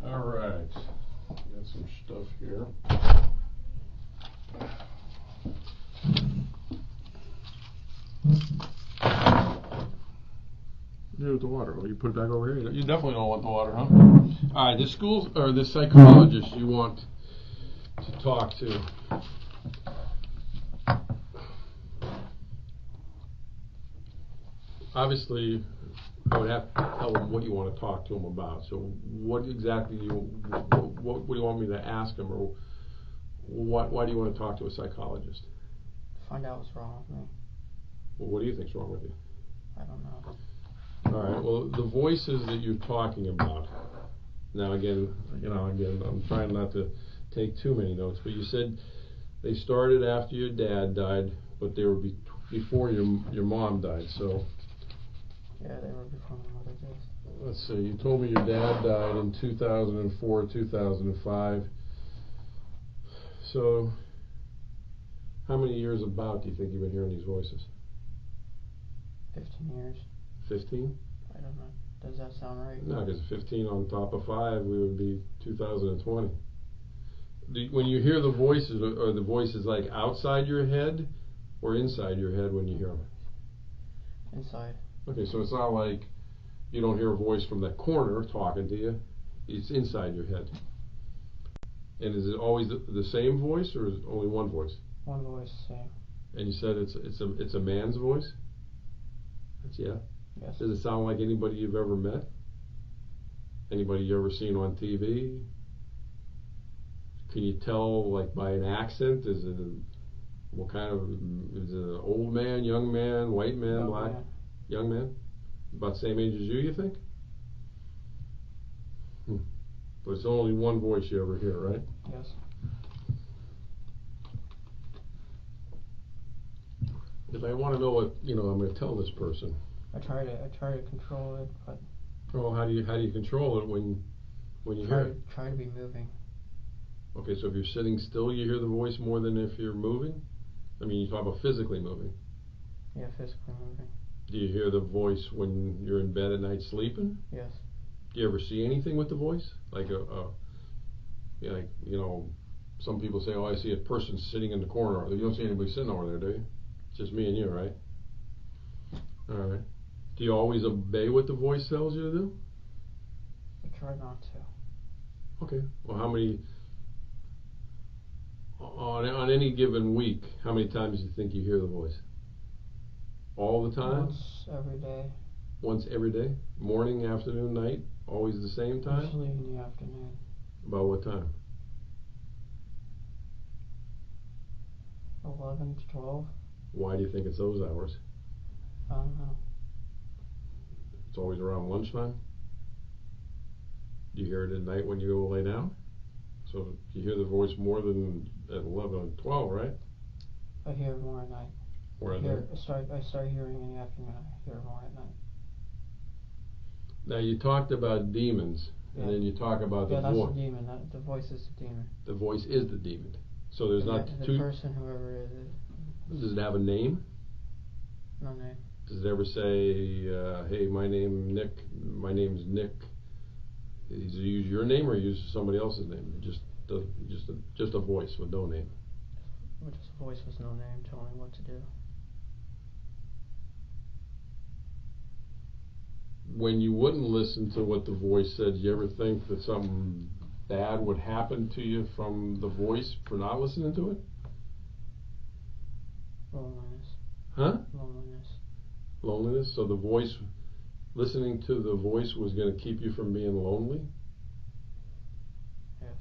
All right. Got some stuff here. Do with the water. Oh, you put it back over here. You definitely don't want the water, huh? All right. This school or this psychologist you want to talk to. Obviously, I would have to tell him what you want to talk to him about. So, what exactly do you want me to ask him, or why do you want to talk to a psychologist? Find out what's wrong with me. Well, what do you think's wrong with you? I don't know. All right. Well, the voices that you're talking about. Now, again, I'm trying not to take too many notes, but you said they started after your dad died, but they were before your mom died. So. Yeah, they were before my mother did. Let's see. You told me your dad died in 2004, 2005. So, how many years about do you think you've been hearing these voices? 15 years. 15? I don't know. Does that sound right? No, because 15 on top of 5, we would be 2020. When you hear the voices, are the voices like outside your head or inside your head when you hear them? Inside. Okay, so it's not like you don't hear a voice from that corner talking to you. It's inside your head. And is it always the same voice, or is it only one voice? One voice, same. And you said it's a man's voice? That's yeah. Yes. Does it sound like anybody you've ever met? Anybody you ever seen on TV? Can you tell, like, by an accent? Is it what kind of? Is it an old man, young man, white man, Young black? man. Young man? About the same age as you think? But it's only one voice you ever hear, right? Yes. If I want to know what I'm going to tell this person. I try to control it, but. Oh, how do you control it when you hear it? Try to be moving. Okay, so if you're sitting still, you hear the voice more than if you're moving? I mean, you talk about physically moving. Yeah, physically moving. Do you hear the voice when you're in bed at night sleeping? Yes. Do you ever see anything with the voice? Like some people say, oh, I see a person sitting in the corner. You don't see anybody sitting over there, do you? It's just me and you, right? All right. Do you always obey what the voice tells you to do? I try not to. Okay. Well, how many on any given week? How many times do you think you hear the voice? All the time? Once every day. Once every day? Morning, afternoon, night? Always the same time? Usually in the afternoon. About what time? 11 to 12. Why do you think it's those hours? I don't know. It's always around lunchtime? Do you hear it at night when you go lay down? So you hear the voice more than at 11 and 12, right? I hear it more at night. I start hearing in the afternoon. I hear it more at night. Now you talked about demons, and then you talk about the voice. Yeah, that's the demon. The voice is the demon. The voice is the demon. So there's not the two. Person, whoever it is. Does it have a name? No name. Does it ever say, "Hey, my name's Nick. Does it use your name or use somebody else's name? Just a voice with no name. Just a voice with no name telling me what to do. When you wouldn't listen to what the voice said, do you ever think that something bad would happen to you from the voice for not listening to it? Loneliness. Huh? Loneliness. Loneliness? So the voice, listening to the voice was going to keep you from being lonely? Yes.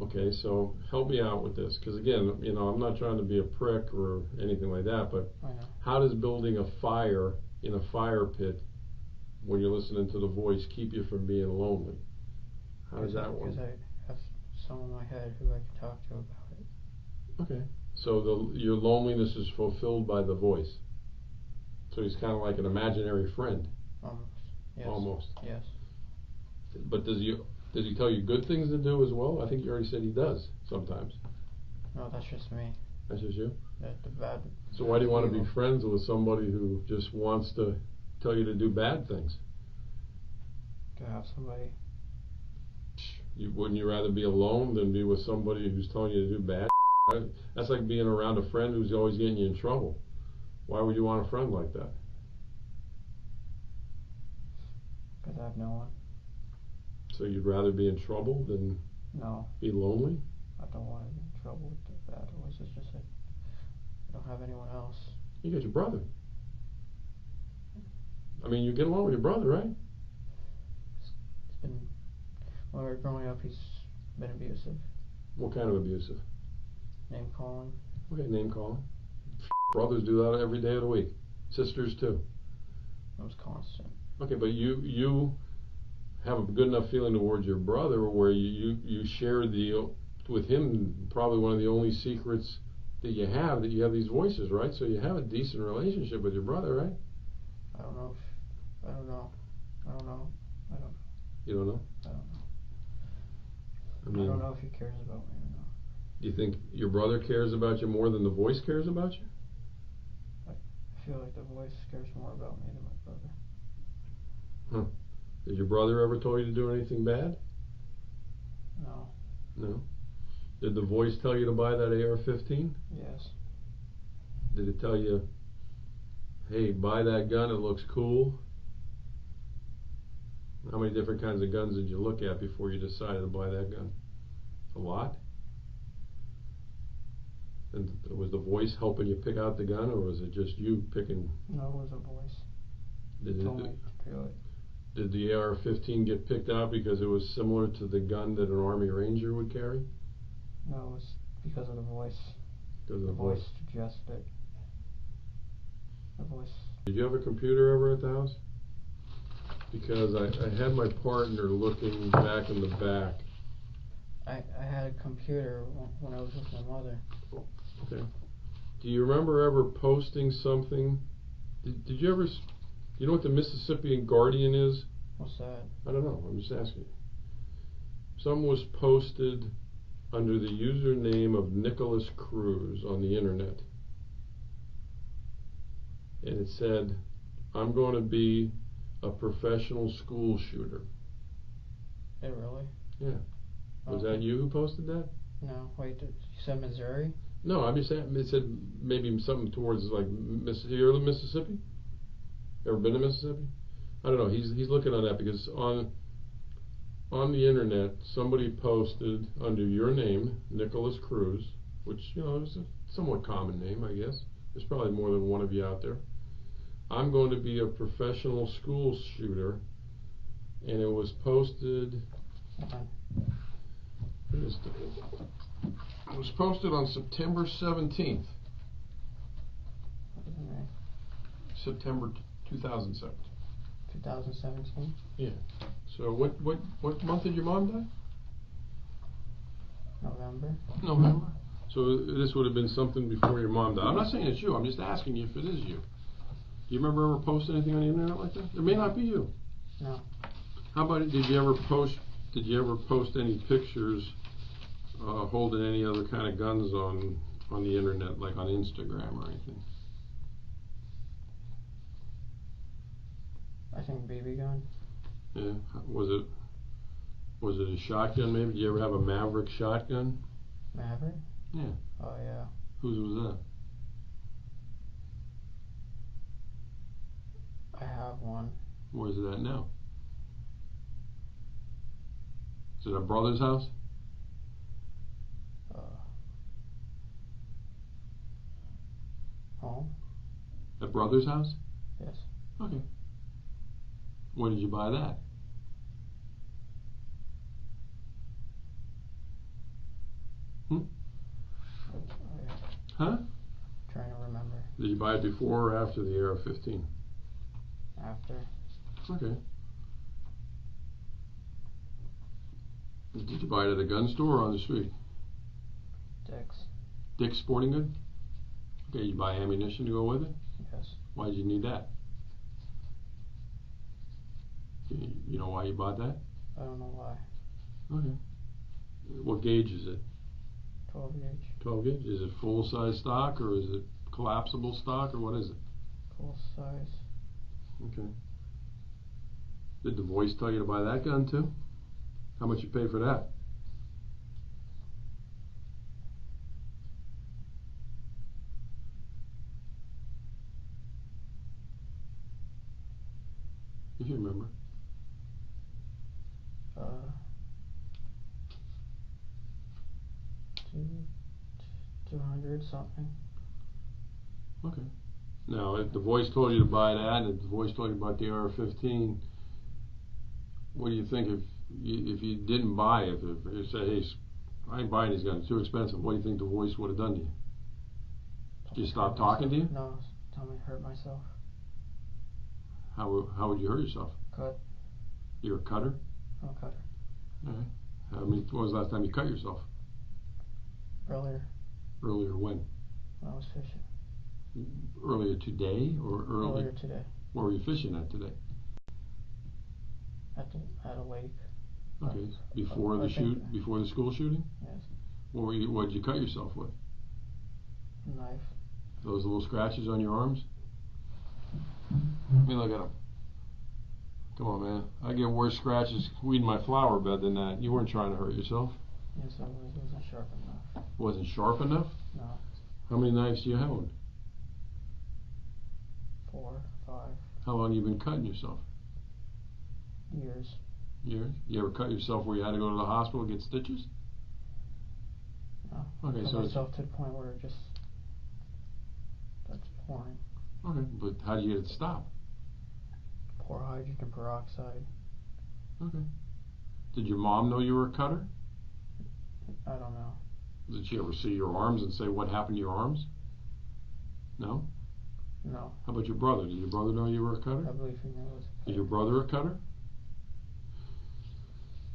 Okay, so help me out with this, because again, I'm not trying to be a prick or anything like that, but I know. How does building a fire in a fire pit when you're listening to the voice keep you from being lonely? How does that work? Because I have someone in my head who I can talk to about it. Okay, so your loneliness is fulfilled by the voice. So he's kind of like an imaginary friend. Almost. Yes. Almost. Yes. But does he tell you good things to do as well? I think you already said he does sometimes. No, that's just me. That's just you? The bad. So why do you want to be friends with somebody who just wants to tell you to do bad things? To have somebody Wouldn't you rather be alone than be with somebody who's telling you to do bad? That's like being around a friend who's always getting you in trouble. Why would you want a friend like that? Because I have no one. So you'd rather be in trouble than No, be lonely? I don't want to get in trouble with the bad voice. It's just that I don't have anyone else. You got your brother. I mean, you get along with your brother, right? It's been, when we were growing up, he's been abusive. What kind of abusive? Name calling. Okay, name calling. Brothers do that every day of the week. Sisters too. It was constant. Okay, but you have a good enough feeling towards your brother where you share with him probably one of the only secrets that you have these voices, right? So you have a decent relationship with your brother, right? I don't know. You don't know? I don't know. I mean, I don't know if he cares about me or not. do you think your brother cares about you more than the voice cares about you? I feel like the voice cares more about me than my brother. Huh. Did your brother ever tell you to do anything bad? No. No. Did the voice tell you to buy that AR-15? Yes. Did it tell you, hey, buy that gun, it looks cool? How many different kinds of guns did you look at before you decided to buy that gun? A lot? And was the voice helping you pick out the gun, or was it just you picking? No, it was a voice. Did Told me to do it. Did the AR-15 get picked out because it was similar to the gun that an Army Ranger would carry? No, it was because of the voice. Because of The voice suggested it. The voice. Did you have a computer ever at the house? Because I had my partner looking back in the back. I had a computer when I was with my mother. Okay. Do you remember ever posting something? Did you ever? You know what the Mississippian Guardian is? What's that? I don't know. I'm just asking you. Some was posted under the username of Nicholas Cruz on the internet. And it said, I'm going to be a professional school shooter. It really? Yeah. Was Okay. that you who posted that? No, wait, you said Missouri? No, I'm just saying, it said maybe something towards like Mississippi. You ever live in Mississippi? Ever been to Mississippi? I don't know. He's looking on that because on the internet somebody posted under your name, Nicholas Cruz, which is a somewhat common name, I guess. There's probably more than one of you out there. I'm going to be a professional school shooter, and it was posted. It was posted on September 17th. Okay. September 2007. 2017? Yeah. So what month did your mom die? November? November. So this would have been something before your mom died. I'm not saying it's you. I'm just asking you if it is you. Do you remember ever posting anything on the internet like that? It may not be you. No. How about it? Did you ever post any pictures holding any other kind of guns on the internet, like on Instagram or anything? I think BB gun. Yeah. Was it a shotgun maybe? Did you ever have a Maverick shotgun? Maverick? Yeah. Oh yeah. Whose was that? I have one. Where's it at now? Is it at brother's house? Home? At brother's house? Yes. Okay. Where did you buy that? Oh, yeah. Huh? Trying to remember. Did you buy it before or after the AR-15? After. Okay. Did you buy it at a gun store or on the street? Dick's. Dick's Sporting Good? Okay, you buy ammunition to go with it? Yes. Why did you need that? You know why you bought that? I don't know why. Okay. What gauge is it? 12 gauge. 12 gauge? Is it full size stock or is it collapsible stock or what is it? Full size. Okay. Did the voice tell you to buy that gun too? How much you pay for that? If you remember. 200 something. Okay. Now, if the voice told you to buy that, and if the voice told you about the AR-15, what do you think if you didn't buy it? If you say, hey, I ain't buying these guns, it's too expensive, what do you think the voice would have done to you? Did you stop talking to you? No, tell me to hurt myself. How would you hurt yourself? Cut. You're a cutter? I'm a cutter. Alright. When was the last time you cut yourself? Earlier. Earlier when? When I was fishing. Earlier today or Earlier today. Where were you fishing at today? At a lake. Okay. Before the school shooting? Yes. What did you cut yourself with? A knife. Those little scratches on your arms? Let me look at them. Come on, man. I get worse scratches weeding my flower bed than that. You weren't trying to hurt yourself. Yes, I was. It wasn't sharp enough. Wasn't sharp enough? No. How many knives do you own? 4, 5. How long have you been cutting yourself? Years. Years? You ever cut yourself where you had to go to the hospital and get stitches? No. Okay, I so myself to the point where it just starts pouring. Okay, but how do you get it to stop? Pour hydrogen peroxide. Okay. Did your mom know you were a cutter? I don't know. Did she ever see your arms and say what happened to your arms? No? No. How about your brother? Did your brother know you were a cutter? I believe he knows. Is your brother a cutter?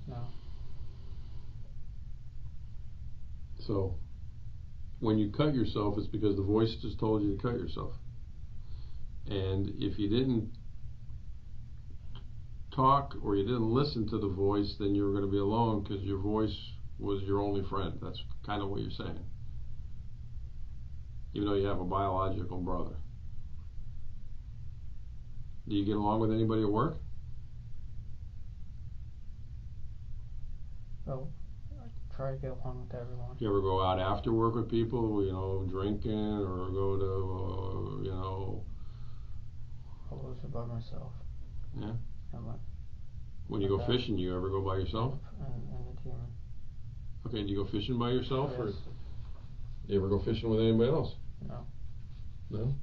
No. So, when you cut yourself, it's because the voice just told you to cut yourself. And if you didn't talk or you didn't listen to the voice, then you were going to be alone because your voice was your only friend. That's kind of what you're saying. Even though you have a biological brother. Do you get along with anybody at work? Oh, I try to get along with everyone. You ever go out after work with people, drinking or go to, I was by myself. Yeah? And When you go fishing, do you ever go by yourself? And the team. Okay, do you go fishing by yourself? Yes. Or do you ever go fishing with anybody else? No. No?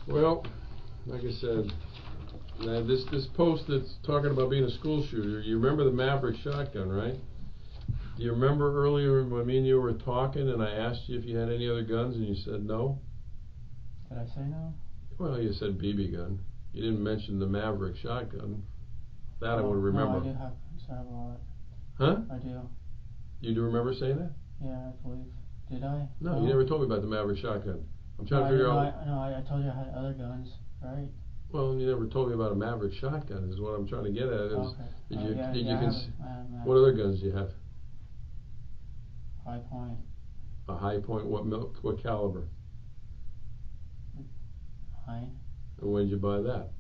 Well, like I said, this post that's talking about being a school shooter, you remember the Maverick shotgun, right? Do you remember earlier when me and you were talking and I asked you if you had any other guns and you said no? Did I say no? Well, you said BB gun. You didn't mention the Maverick shotgun. That I would remember. No, I do have a lot. Huh? I do. You do remember saying that? Yeah, I believe. Did I? No, you never told me about the Maverick shotgun. I'm trying to figure out. I told you I had other guns, right? Well, you never told me about a Maverick shotgun. Is what I'm trying to get at. Okay. What other guns do you have? High Point. A High Point. What caliber? 9. And when did you buy that?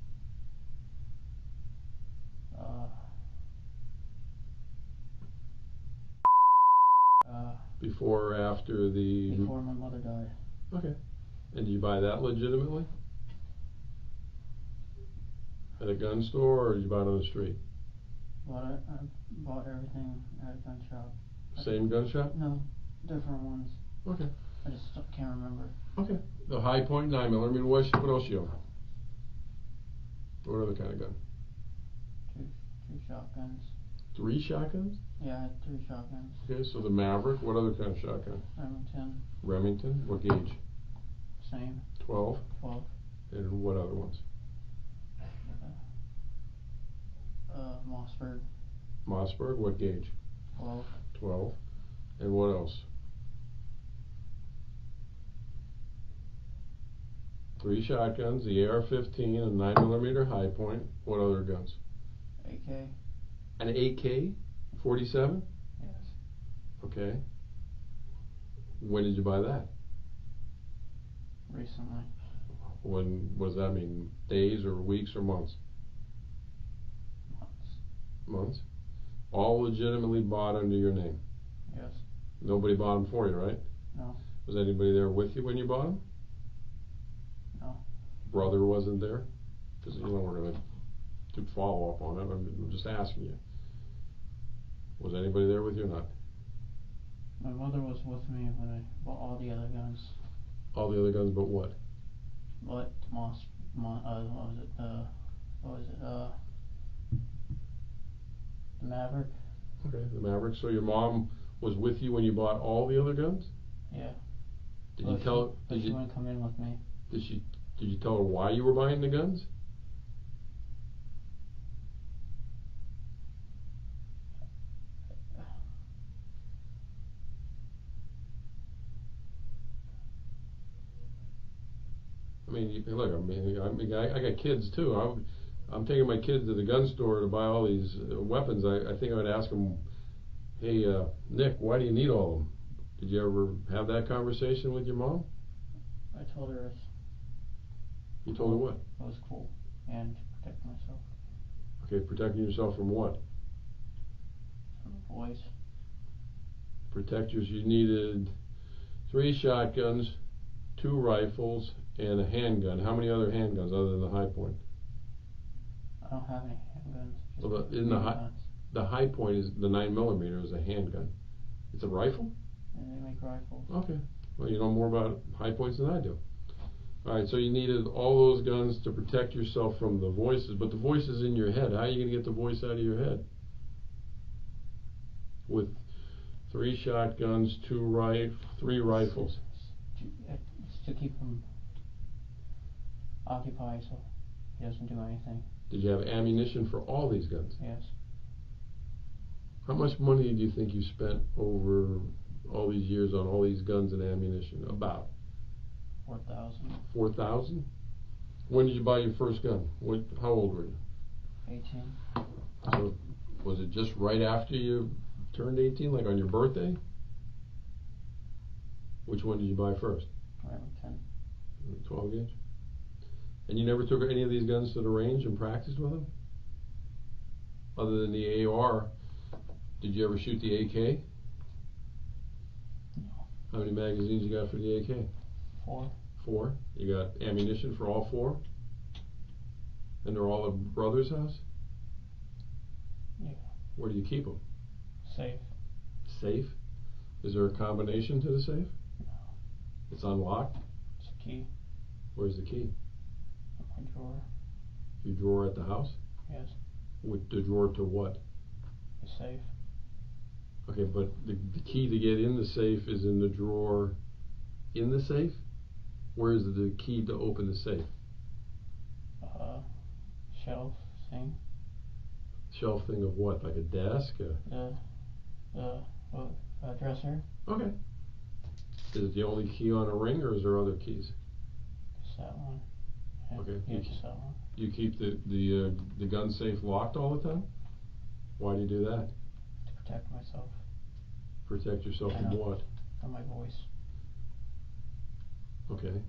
Before or after the? Before my mother died. Okay. And did you buy that legitimately? At a gun store, or did you buy it on the street? I bought everything at a gun shop. Same gun shop? No, different ones. Okay. I just can't remember. Okay. The High Point 9mm. What else you own? What other kind of gun? Two shotguns. 3 shotguns? Yeah, I had 3 shotguns. Okay, so the Maverick. What other kind of shotgun? Remington. Remington. What gauge? Same. 12. 12. And what other ones? Mossberg. Mossberg. What gauge? 12. 12. And what else? 3 shotguns, the AR-15, a 9mm High Point. What other guns? AK. An AK-47? Yes. Okay. When did you buy that? Recently. What does that mean? Days or weeks or months? Months? All legitimately bought under your name? Yes. Nobody bought them for you, right? No. Was anybody there with you when you bought them? No. Brother wasn't there? Because, we're going to do follow-up on it. I'm just asking you. Was anybody there with you or not? My mother was with me when I bought all the other guns. All the other guns but what? What was it? The Maverick. Okay, the Maverick. So your mom was with you when you bought all the other guns? Yeah. Did you tell? But she wouldn't come in with me. Did you tell her why you were buying the guns? I mean, look. I got kids too. I'm taking my kids to the gun store to buy all these weapons. I think I would ask them, "Hey, Nick, why do you need all of them?" Did you ever have that conversation with your mom? I told her You told her what? it was cool and to protect myself. Okay, protecting yourself from what? From the boys. Protect yourself. You needed 3 shotguns, 2 rifles, and a handgun. How many other handguns other than the High Point? I don't have any handguns. Well, the High Point is the 9mm is a handgun. It's a rifle? And they make rifles. Okay. Well, you know more about High Points than I do. Alright, so you needed all those guns to protect yourself from the voices, but the voices in your head, how are you going to get the voice out of your head? With 3 shotguns, 3 rifles. It's to keep him occupied so he doesn't do anything. Did you have ammunition for all these guns? Yes. How much money do you think you spent over all these years on all these guns and ammunition? About? 4,000. 4,000? When did you buy your first gun? How old were you? 18. So, was it just right after you turned 18, like on your birthday? Which one did you buy first? Remington. 12 gauge? And you never took any of these guns to the range and practiced with them? Other than the AR, did you ever shoot the AK? No. How many magazines you got for the AK? 4. 4? You got ammunition for all 4? And they're all at brother's house? Yeah. Where do you keep them? Safe. Safe? Is there a combination to the safe? No. It's unlocked? It's a key. Where's the key? In my drawer. Your drawer at the house? Yes. With the drawer to what? The safe. Okay, but the key to get in the safe is in the drawer in the safe? Where is the key to open the safe? Shelf thing. Shelf thing of what? Like a desk? The dresser. Okay. Is it the only key on a ring, or is there other keys? Just that one. Yeah, Okay. yeah, just that one. You keep the gun safe locked all the time? Why do you do that? To protect myself. Protect yourself from what? From my voice. Okay.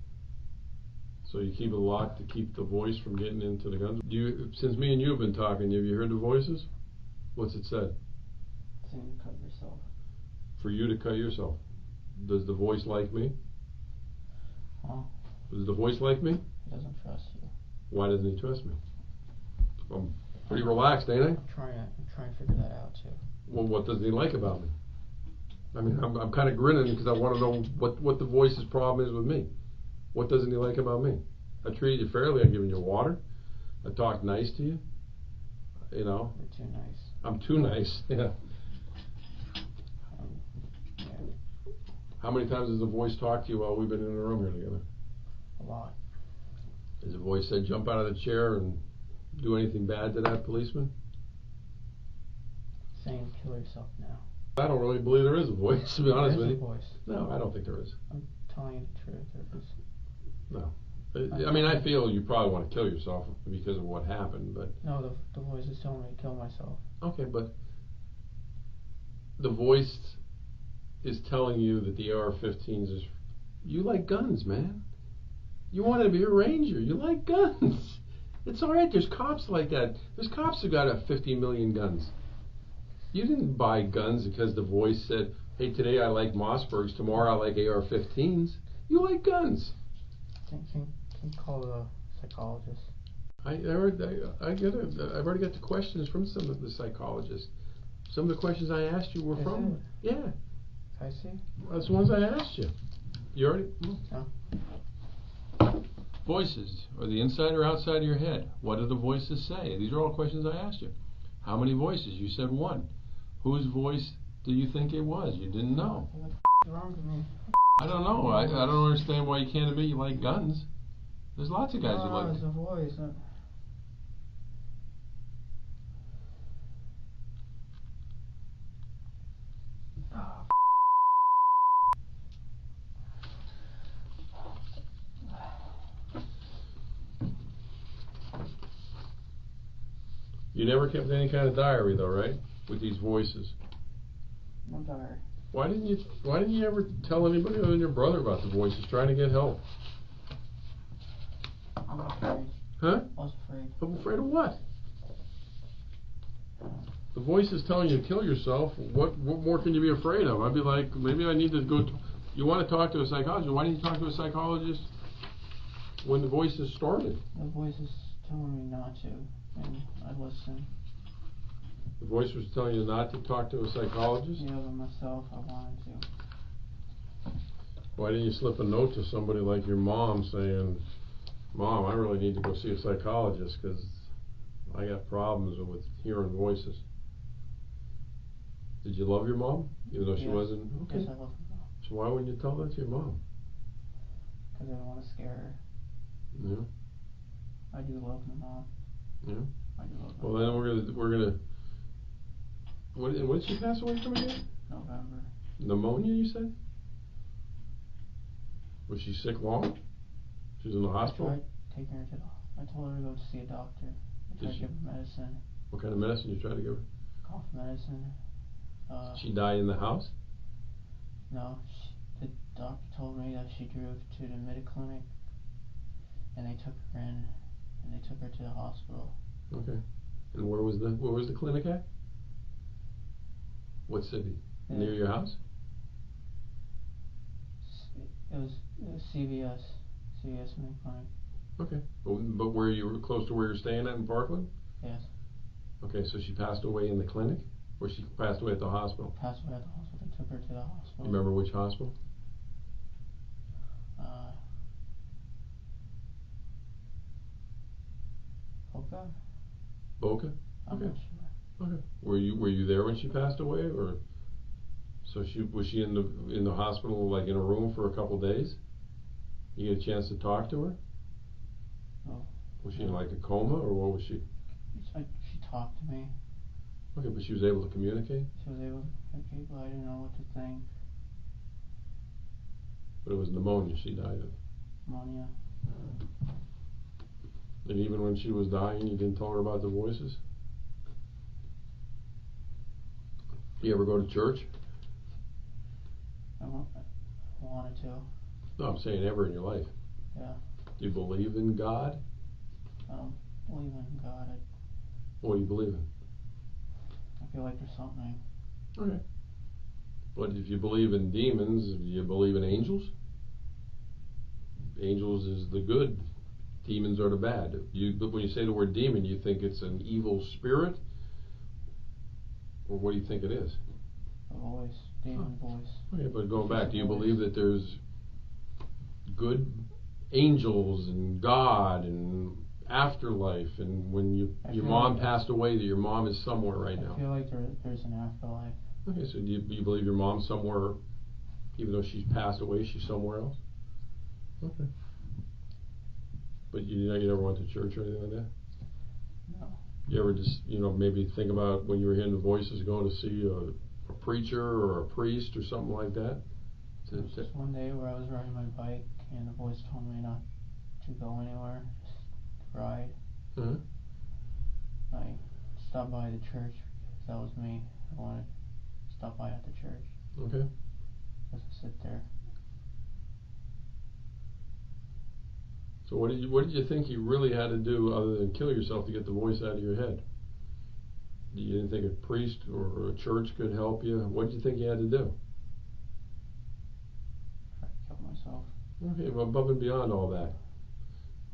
So you keep it locked to keep the voice from getting into the guns? Since me and you have been talking, have you heard the voices? What's it said? Saying cut yourself. For you to cut yourself. Does the voice like me? Huh? Does the voice like me? He doesn't trust you. Why doesn't he trust me? I'm pretty relaxed, ain't I? I'm trying to figure that out too. Well, what doesn't he like about me? I mean, I'm kind of grinning because I want to know what the voice's problem is with me. What doesn't he like about me? I treated you fairly. I've given you water. I talked nice to you. You know. You're too nice. I'm too nice. Yeah. Yeah. How many times has the voice talked to you while we've been in the room here together? A lot. Has the voice said jump out of the chair and do anything bad to that policeman? Saying kill yourself now. I don't really believe there is a voice, to be honest with you. There is a voice. No, I don't think there is. I'm telling you the truth. There is. No. I mean, I feel you probably want to kill yourself because of what happened, but... No, the voice is telling me to kill myself. Okay, but the voice is telling you that the AR-15s is, you like guns, man. You want to be a ranger. You like guns. It's all right. There's cops like that. There's cops who got 50 million guns. You didn't buy guns because the voice said, hey, today I like Mossbergs, tomorrow I like AR-15s. You like guns. Can you call the psychologist? I've already got the questions from some of the psychologists. Some of the questions I asked you were Is from. it? Yeah. I see. That's the ones I asked you. You already? No. Voices. Are the inside or outside of your head? What do the voices say? These are all questions I asked you. How many voices? You said one. Whose voice do you think it was? You didn't know. What the wrong with me? I don't know. I don't understand why you can't admit you like guns. There's lots of guys who like. It's a voice. You never kept any kind of diary though, right? With these voices. No diary. Why didn't you ever tell anybody other than your brother about the voices, trying to get help? I'm afraid. Huh? I was afraid. I'm afraid of what? The voice is telling you to kill yourself. What more can you be afraid of? I'd be like, maybe I need to go. You want to talk to a psychologist? Why didn't you talk to a psychologist when the voices started? The voice is telling me not to, and I listen. The voice was telling you not to talk to a psychologist? Yeah, but myself, I wanted to. Why didn't you slip a note to somebody like your mom saying, Mom, I really need to go see a psychologist because I got problems with hearing voices? Did you love your mom? Even though she Yes. wasn't? Okay. Yes, I love my mom. So why wouldn't you tell that to your mom? Because I don't want to scare her. Yeah. I do love my mom. Yeah. I do love my Well, then we're gonna. When did she pass away from again? November. Pneumonia, you said? Was she sick long? She was in the hospital? I tried taking her to the. I told her to go to see a doctor. I tried to give her medicine. What kind of medicine you tried to give her? Cough medicine. Did she die in the house? No. The doctor told me that she drove to the Midi-Clinic, and they took her in, and they took her to the hospital. Okay. And where was the clinic at? What city? Yeah. Near your house? It was CVS Midi-Clinic. Okay. But where you were close to where you're staying at in Parkland? Yes. Okay, so she passed away in the clinic? Or she passed away at the hospital? Passed away at the hospital. They took her to the hospital. You remember which hospital? Boca? Boca? I'm Okay. not sure. Okay. Were you there when she passed away, or so was she in the hospital, like in a room for a couple days? You get a chance to talk to her? No. Was she in like a coma, or what was she? She talked to me. Okay, but she was able to communicate? She was able to communicate, but I didn't know what to think. But it was pneumonia she died of. Pneumonia. And even when she was dying, you didn't tell her about the voices? You ever go to church? I wanted to. No, I'm saying ever in your life. Yeah. Do you believe in God? I don't believe in God. What do you believe in? I feel like there's something. Okay. But if you believe in demons, do you believe in angels? Angels is the good. Demons are the bad. But when you say the word demon, you think it's an evil spirit? Or what do you think it is? A voice. Demon voice. Okay, but going back, do you believe that there's good angels and God and afterlife, and when your mom passed away, that your mom is somewhere right now? I feel like there's an afterlife. Okay, so do you believe your mom's somewhere, even though she's passed away, she's somewhere else? Okay. But you never went to church or anything like that? No. You ever just, maybe think about when you were hearing the voices, going to see a preacher or a priest or something like that? Just one day where I was riding my bike and the voice told me not to go anywhere, just ride. Uh-huh. I stopped by the church because that was me. I wanted to stop by at the church. Okay. So what did you think you really had to do other than kill yourself to get the voice out of your head? You didn't think a priest or a church could help you? What did you think you had to do? I killed myself. Okay, well, above and beyond all that,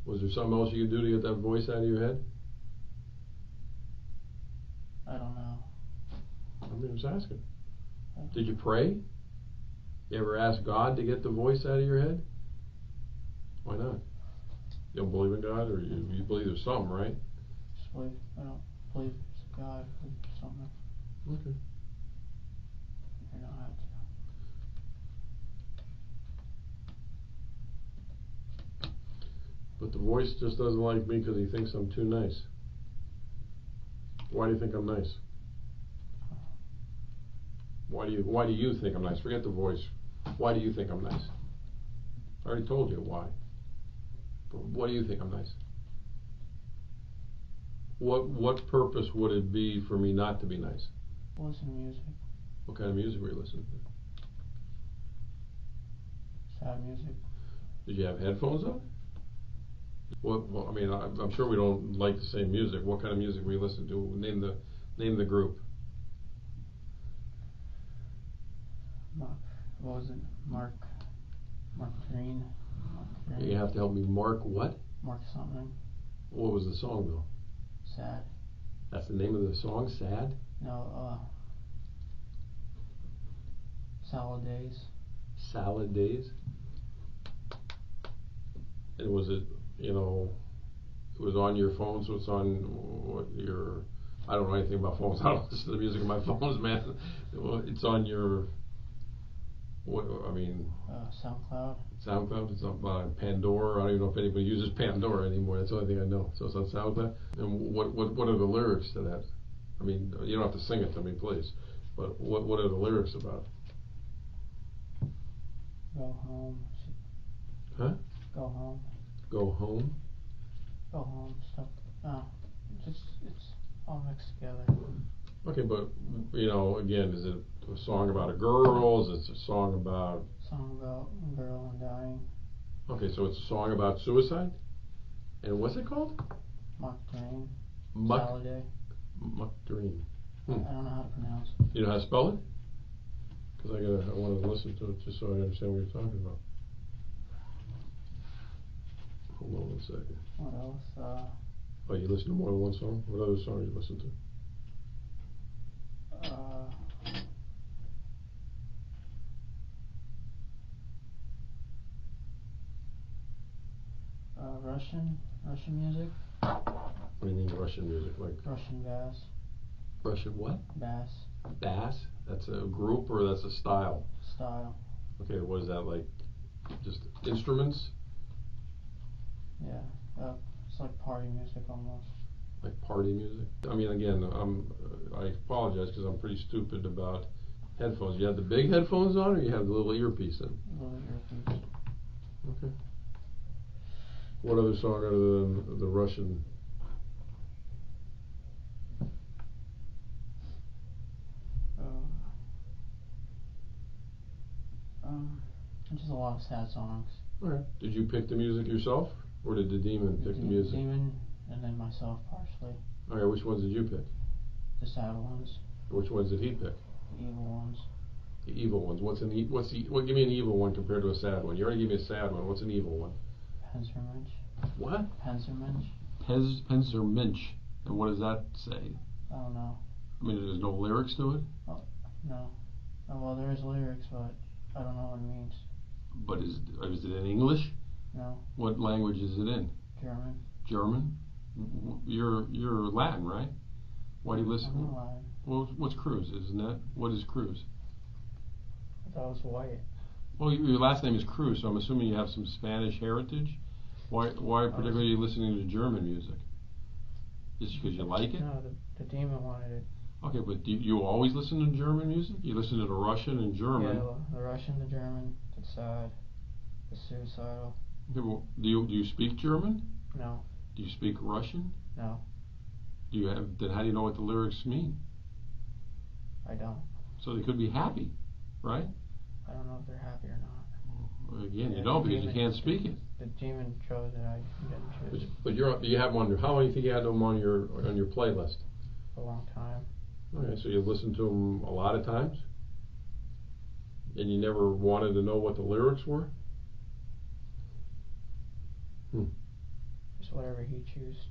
was there something else you could do to get that voice out of your head? I don't know. I mean, I was asking. Did you pray? You ever ask God to get the voice out of your head? Why not? You don't believe in God, or you believe there's something, right? Just believe. I don't believe it's a God. I believe it's something. Okay. You don't have to. But the voice just doesn't like me because he thinks I'm too nice. Why do you think I'm nice? Why do you think I'm nice? Forget the voice. Why do you think I'm nice? I already told you why. But why do you think I'm nice? What purpose would it be for me not to be nice? Listen to music. What kind of music were you listening to? Sad music. Did you have headphones on? Well, I mean, I'm sure we don't like the same music. What kind of music were you listening to? Name the group. What was it? Mark Green. You have to help me. Mark what? Mark something. What was the song though? Sad. That's the name of the song. Sad. No. Salad Days. Salad Days. And was it? It was on your phone, so it's on your. I don't know anything about phones. I don't listen to the music on my phones, man. It's on your. SoundCloud. SoundCloud. It's on Pandora. I don't even know if anybody uses Pandora anymore. That's the only thing I know. So it's on SoundCloud. And what are the lyrics to that? I mean, you don't have to sing it to me, please. But what are the lyrics about? Go home. Huh? Go home. Go home. Go home. Stuff. It's all mixed together. Okay, but again, is it a song about a girl? Is it a song about? Song about a girl and dying. Okay, so it's a song about suicide. And what's it called? Muck Dream. Muck. Salad Day. Muck Dream. I don't know how to pronounce it. You know how to spell it? Because I wanted to listen to it just so I understand what you're talking about. Hold on one second. What else? Oh, you listen to more than one song? What other song you listen to? Russian music. What do you mean Russian music? Like Russian bass. Russian what? Bass. Bass? That's a group or that's a style? Style. Okay, what is that like? Just instruments? Yeah. It's like party music almost. Like party music? I mean, again, I apologize because I'm pretty stupid about headphones. You have the big headphones on, or you have the little earpiece in? Little earpiece. Okay. What other song other than the Russian? Just a lot of sad songs. Alright. Did you pick the music yourself, or did the demon pick the music? The demon, and then myself partially. Alright, which ones did you pick? The sad ones. Which ones did he pick? The evil ones. The evil ones. Give me an evil one compared to a sad one. You already gave me a sad one. What's an evil one? Panzermensch. What? Panzermensch. Panzermensch. And what does that say? I don't know. I mean, there's no lyrics to it? Oh, no. Oh, well, there is lyrics, but I don't know what it means. But is it in English? No. What language is it in? German. German? You're Latin, right? Why do you listen? I'm not Latin. Well, what's Cruz? Isn't that? What is Cruz? I thought it was white. Well, your last name is Cruz, so I'm assuming you have some Spanish heritage. Why particularly are you listening to German music? Just because you like it? No, the demon wanted it. Okay, but do you always listen to German music? You listen to the Russian and German. Yeah, the Russian, the German, the sad, the suicidal. Okay, well, do you speak German? No. Do you speak Russian? No. Then how do you know what the lyrics mean? I don't. So they could be happy, right? I don't know if they're happy or not. Again, Yeah, you don't the because you demon- can't speak it. The demon chose it. I didn't choose But you have them on your. How long do you think you had them on your playlist? a long time. Okay, so you listened to them a lot of times, and you never wanted to know what the lyrics were. Just whatever he chooses.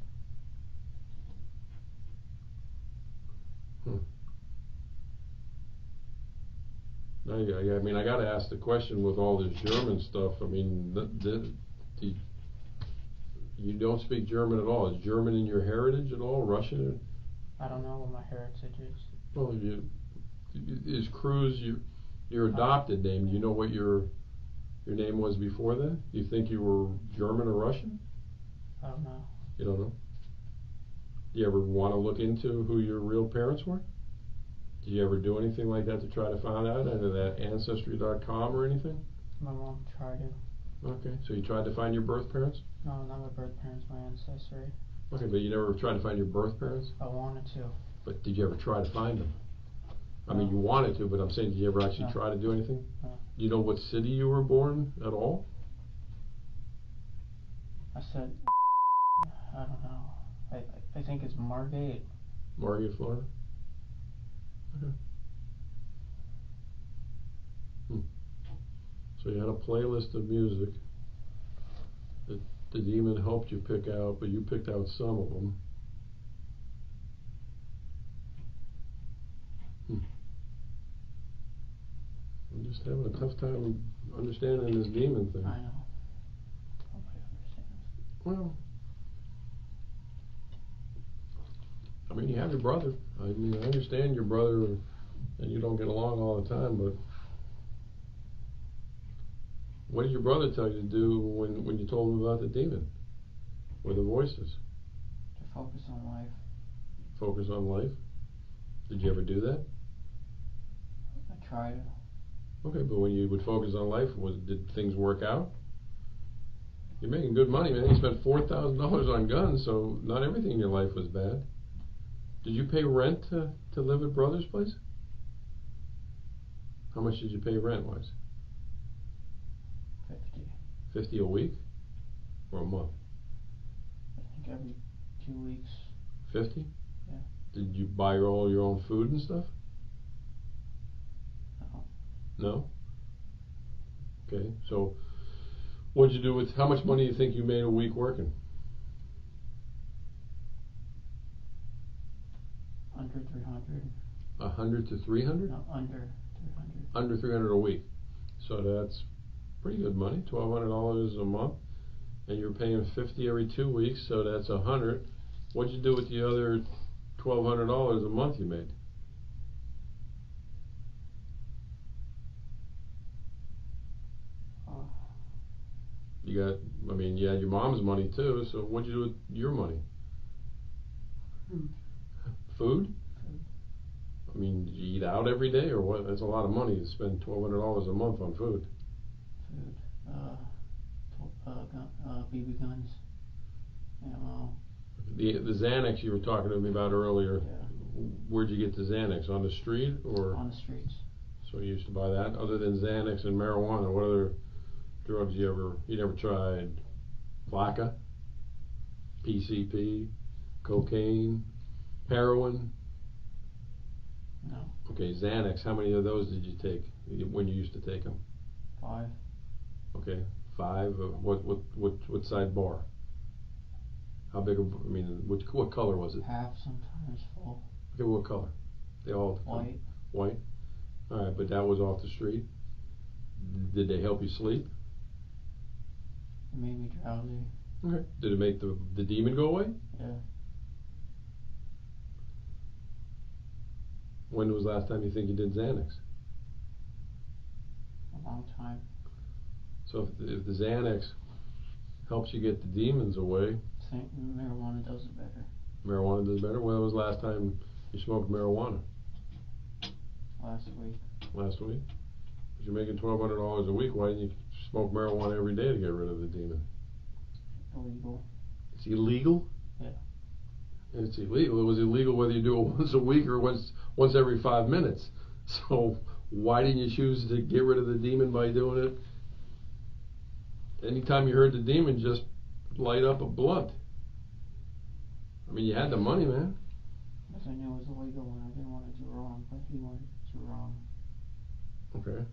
Now, I mean, I got to ask the question with all this German stuff. I mean, you don't speak German at all. Is German in your heritage at all? Russian? I don't know what my heritage is. Well, is Cruz your adopted name? Do you know what your name was before then? Do you think you were German or Russian? I don't know. You don't know? Do you ever want to look into who your real parents were? Did you ever do anything like that to try to find out, either that Ancestry.com or anything? My mom tried to. Okay, so you tried to find your birth parents? No, not my birth parents, my ancestry. Okay, but you never tried to find your birth parents? I wanted to. But did you ever try to find them? I mean, No. you wanted to, but I'm saying, did you ever actually No. try to do anything? No. Do you know what city you were born at all? I said, I don't know. I think it's Margate. Margate, Florida? Okay. So you had a playlist of music that the demon helped you pick out, but you picked out some of them. I'm just having a tough time understanding this demon thing. I know. Nobody understands. Well, I mean, you have your brother. I mean, I understand your brother, and you don't get along all the time, but what did your brother tell you to do when you told him about the demon or the voices? To focus on life. Focus on life? Did you ever do that? I tried to. Okay, but when you would focus on life, did things work out? You're making good money, man. You spent $4,000 on guns, so not everything in your life was bad. Did you pay rent to live at Brother's place? How much did you pay rent-wise? 50. $50 a week? Or a month? I think every 2 weeks. 50? Yeah. Did you buy all your own food and stuff? No. No? Okay, so what'd you do with, how much money do you think you made a week working? Under 300. 100 to 300? No, under 300. Under 300 a week. So that's pretty good money, $1,200 a month, and you're paying 50 every 2 weeks, so that's 100. What'd you do with the other $1,200 a month you made? You got, I mean, you had your mom's money too, so what'd you do with your money? Food. Food? I mean, did you eat out every day, or what? That's a lot of money to spend $1,200 a month on food. Food. BB guns. Ammo. The Xanax you were talking to me about earlier, Yeah. where'd you get the Xanax? On the street, or? On the streets. So you used to buy that? Other than Xanax and marijuana, what other drugs you never tried? Flakka? PCP? Cocaine? Heroin? No. Okay, Xanax, how many of those did you take when you used to take them? 5. Okay, 5. What size bar? How big? I mean, what color was it? Half, sometimes full. Okay, what color? They all White. White. All right, but that was off the street. Did they help you sleep? It made me drowsy. Okay. Did it make the demon go away? Yeah. When was the last time you think you did Xanax? A long time. So if the Xanax helps you get the demons away, Marijuana does it better. marijuana does better. When was the last time you smoked marijuana? Last week. Last week? If you're making $1,200 a week, why didn't you smoke marijuana every day to get rid of the demon? Illegal. It's illegal? Yeah. It's illegal. It was illegal whether you do it once a week or once every 5 minutes. So why didn't you choose to get rid of the demon by doing it anytime you heard the demon, just light up a blunt. I mean, you had the money, man. Because I knew it was illegal and I didn't want to do wrong, but he wanted to do wrong. Okay.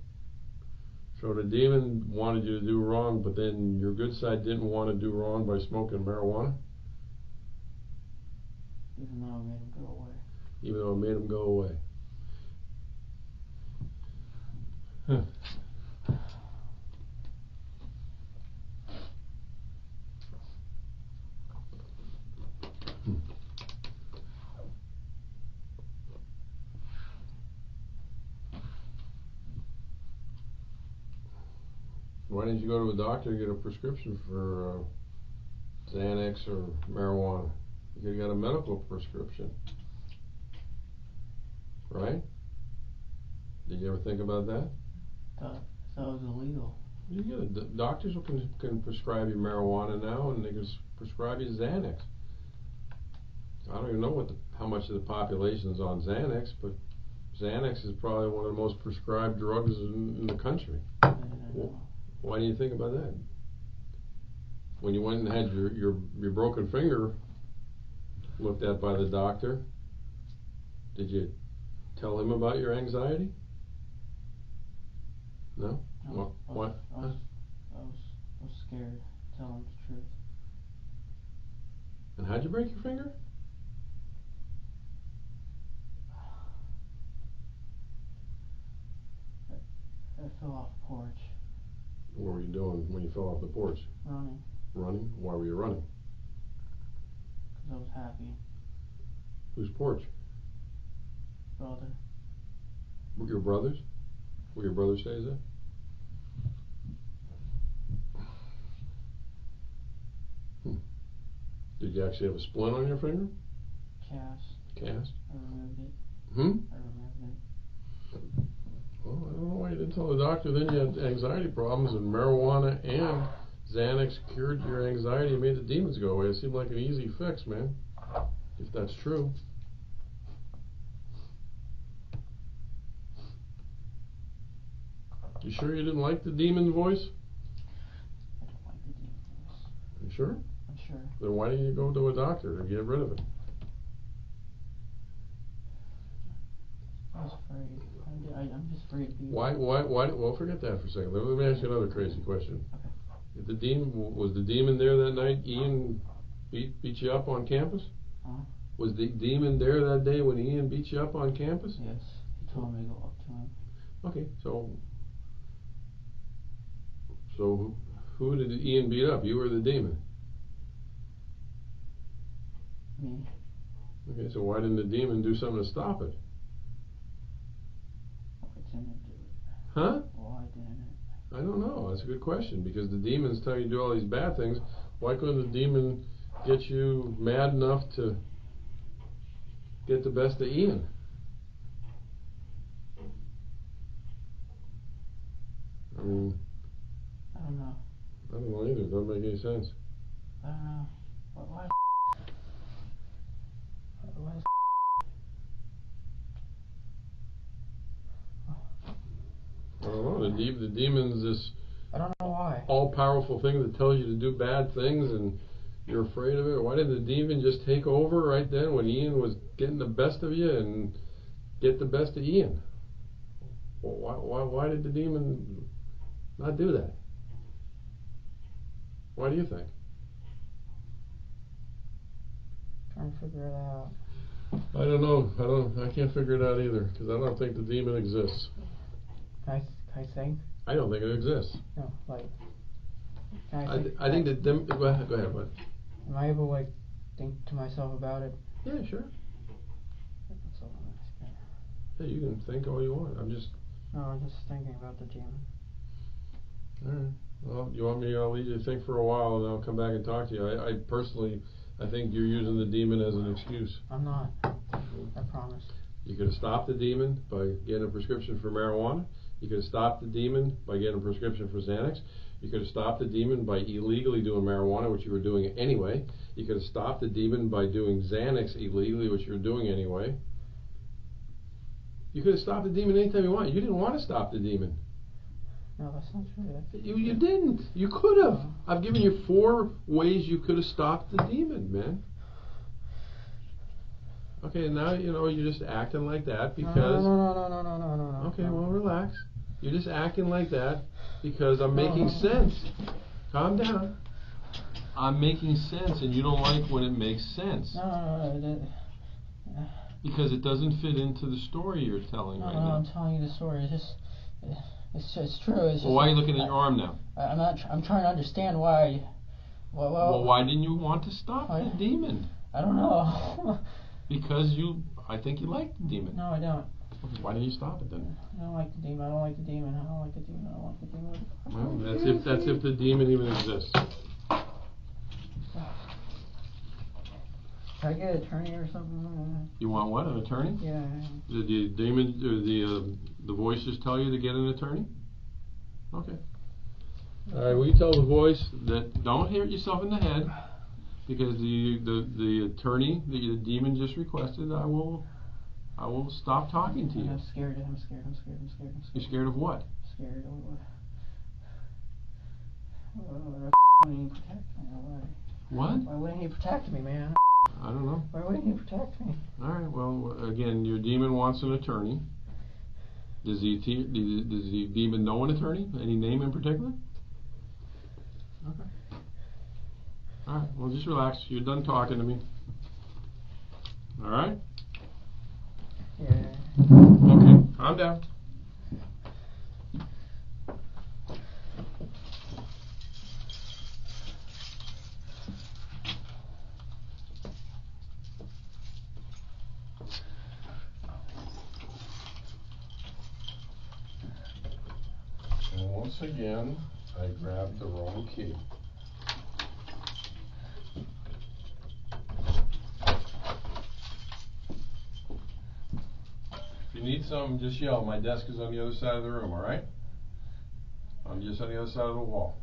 So the demon wanted you to do wrong, but then your good side didn't want to do wrong by smoking marijuana? Even though it made him go away. Even though it made him go away. Huh. Why didn't you go to a doctor and get a prescription for Xanax or marijuana? You could have got a medical prescription. Right? Did you ever think about that? I thought it was illegal. You get it. Doctors can prescribe you marijuana now, and they can prescribe you Xanax. I don't even know how much of the population is on Xanax, but Xanax is probably one of the most prescribed drugs in the country. Why do you think about that? When you went and had your broken finger looked at by the doctor, did you tell him about your anxiety? No? No, What? I was scared to tell him the truth. And how'd you break your finger? I fell off the porch. What were you doing when you fell off the porch? Running. Running? Why were you running? Because I was happy. Whose porch? Brother. Your brother's? Where your brother stays at? Did you actually have a splint on your finger? Cast? I removed it. Hmm? I removed it. Well, I don't know why you didn't tell the doctor then you had anxiety problems and marijuana and Xanax cured your anxiety and made the demons go away. It seemed like an easy fix, man. If that's true. You sure you didn't like the demon voice? I don't like the demon voice. You sure? I'm sure. Then why didn't you go to a doctor to get rid of it? I was afraid. I'm just afraid to be. Why, well, forget that for a second. Let me ask you another crazy question. Okay. If was the demon there that night? Ian beat you up on campus? Huh? Was the demon there that day when Ian beat you up on campus? Yes. He told me to go up to him. Okay, so who did Ian beat up? You or the demon? Me. Okay, so why didn't the demon do something to stop it? I didn't do it. Huh? Why didn't it? I don't know. That's a good question, because the demons tell you to do all these bad things. Why couldn't the demon get you mad enough to get the best of Ian? I mean, I don't know. I don't know either. It doesn't make any sense. I don't know. Why? I don't know. The demon's this I don't know why. all-powerful thing that tells you to do bad things, and you're afraid of it. Why didn't the demon just take over right then when Ian was getting the best of you and get the best of Ian? Well, why did the demon not do that? Why do you think? Trying to figure it out. I don't know. I can't figure it out either, because I don't think the demon exists. Can I think? I don't think it exists. No, like. I think that go ahead, bud. Am I able to like think to myself about it? Yeah, sure. That's all I'm asking. Yeah, you can think all you want. No, I'm just thinking about the demon. All right. Well, you want me? I'll leave you to think for a while, and I'll come back and talk to you. I personally, I think you're using the demon as an excuse. I'm not. I promise. You could have stopped the demon by getting a prescription for marijuana. You could have stopped the demon by getting a prescription for Xanax. You could have stopped the demon by illegally doing marijuana, which you were doing anyway. You could have stopped the demon by doing Xanax illegally, which you were doing anyway. You could have stopped the demon anytime you want. You didn't want to stop the demon. No, that's not true. You didn't. You could have. I've given you 4 ways you could have stopped the demon, man. Okay, now you're just acting like that because. No. Okay, well, relax. You're just acting like that because I'm making sense. Calm down. I'm making sense, and you don't like when it makes sense. No. Because it doesn't fit into the story you're telling right now. I'm telling you the story. It's true. It's just, Well, why are you looking at your arm now? I'm trying to understand why. Well, why didn't you want to stop the demon? I don't know. Because I think you like the demon. No, I don't. Why didn't you stop it then? I don't like the demon. I don't like the demon. Well, that's if the demon even exists. Can I get an attorney or something? You want what? An attorney? Yeah. Did the demon or the voice just tell you to get an attorney? Okay. All right. Will you tell the voice that don't hit yourself in the head, because the attorney the demon just requested, I will stop talking to you. I'm scared. You're scared of what? Scared of what? Wouldn't he protect me? What? Why wouldn't he protect me, man? I don't know. Why wouldn't he protect me? All right. Well, again, your demon wants an attorney. Does the demon know an attorney? Any name in particular? Okay. All right. Well, just relax. You're done talking to me. All right. Yeah. Okay. Calm down. And once again, I grabbed the wrong key. If you need something, just yell. My desk is on the other side of the room, all right? I'm just on the other side of the wall.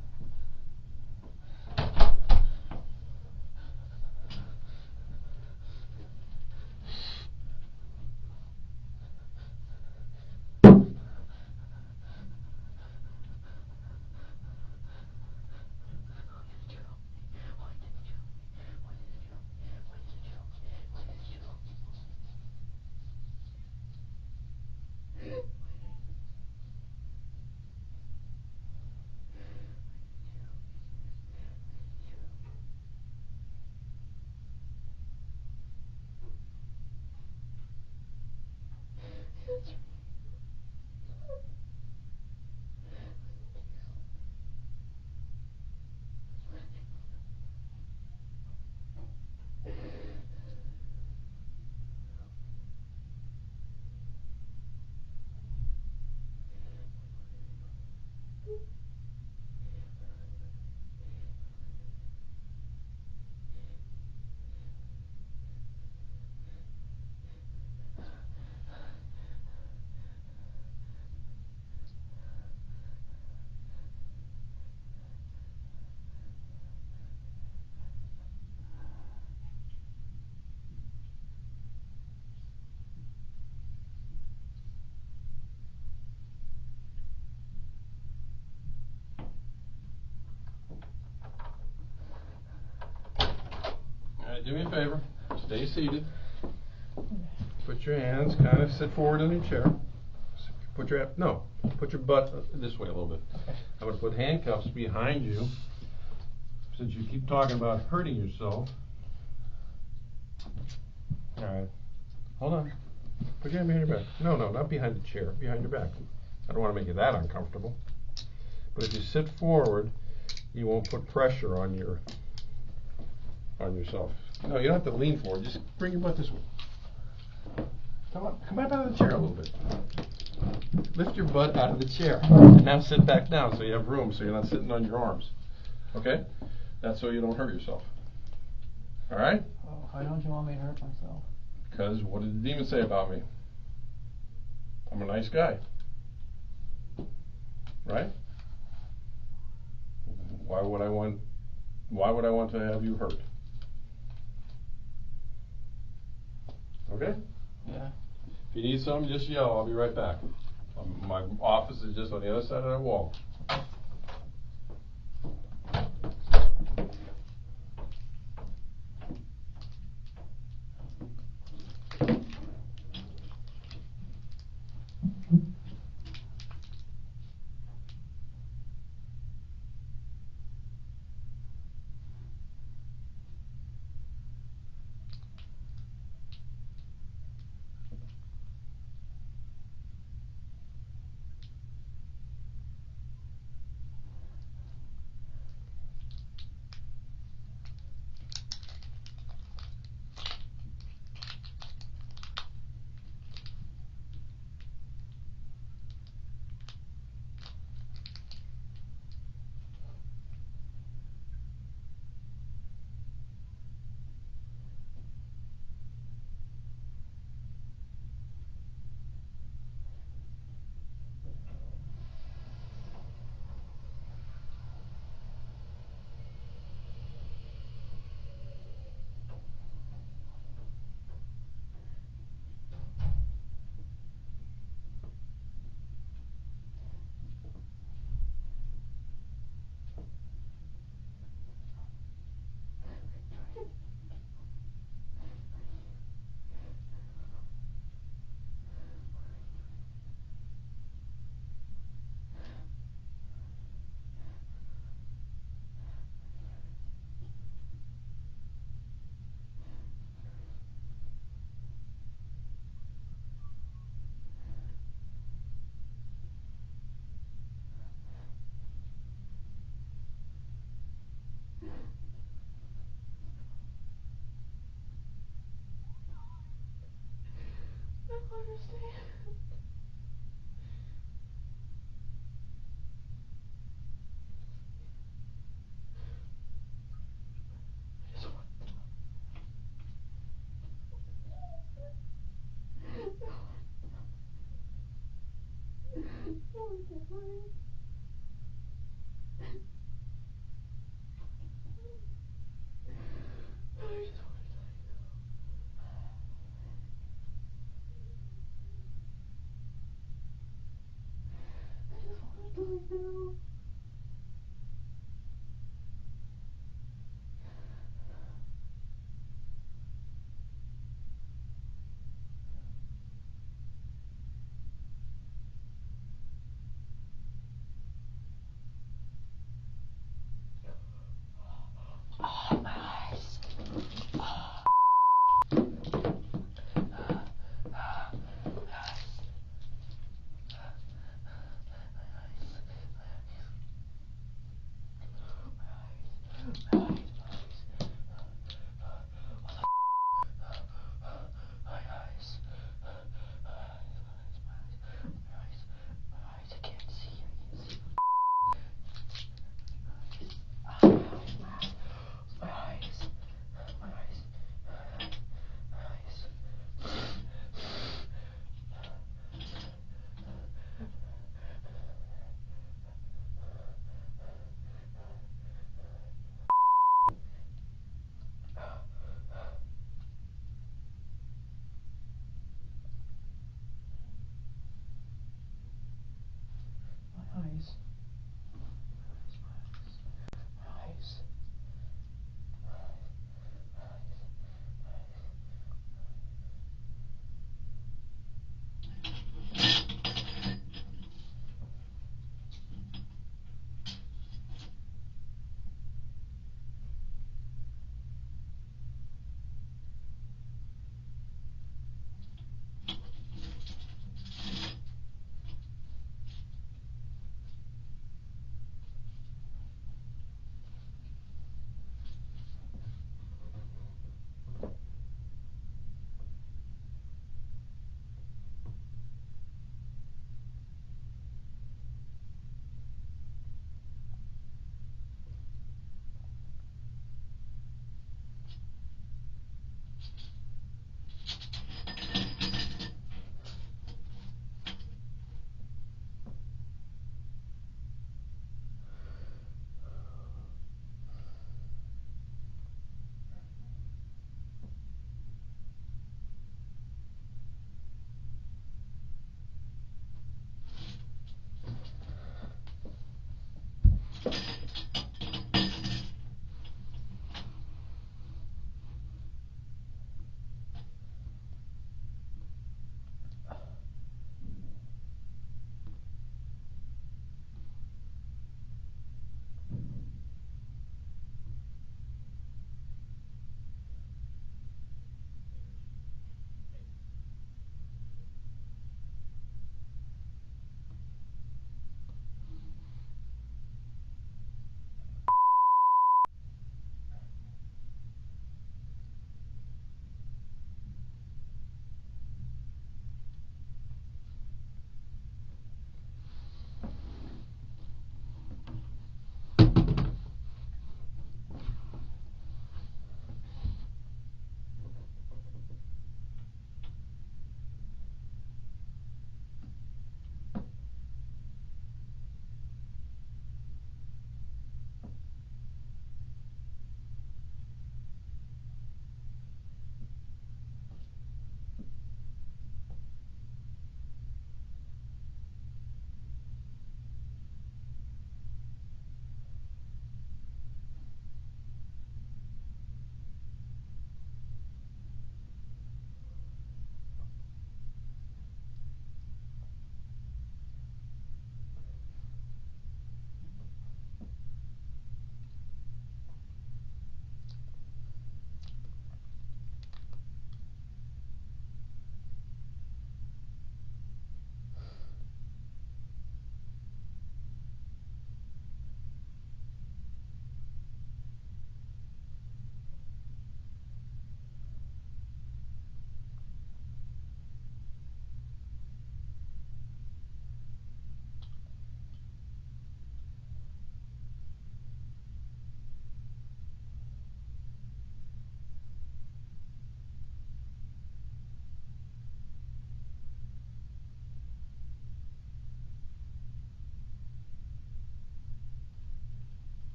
Do me a favor. Stay seated. Put your hands, kind of sit forward in your chair. Put your butt this way a little bit. I'm going to put handcuffs behind you, since you keep talking about hurting yourself. All right. Hold on. Put your hand behind your back. No, not behind the chair. Behind your back. I don't want to make you that uncomfortable. But if you sit forward, you won't put pressure on yourself. No, you don't have to lean forward. Just bring your butt this way. Come up out of the chair a little bit. Lift your butt out of the chair. And now sit back down so you have room, so you're not sitting on your arms. Okay? That's so you don't hurt yourself. All right? Oh, why don't you want me to hurt myself? Because what did the demon say about me? I'm a nice guy. Right? Why would I want to have you hurt? Okay? Yeah. If you need something, just yell. I'll be right back. My office is just on the other side of that wall.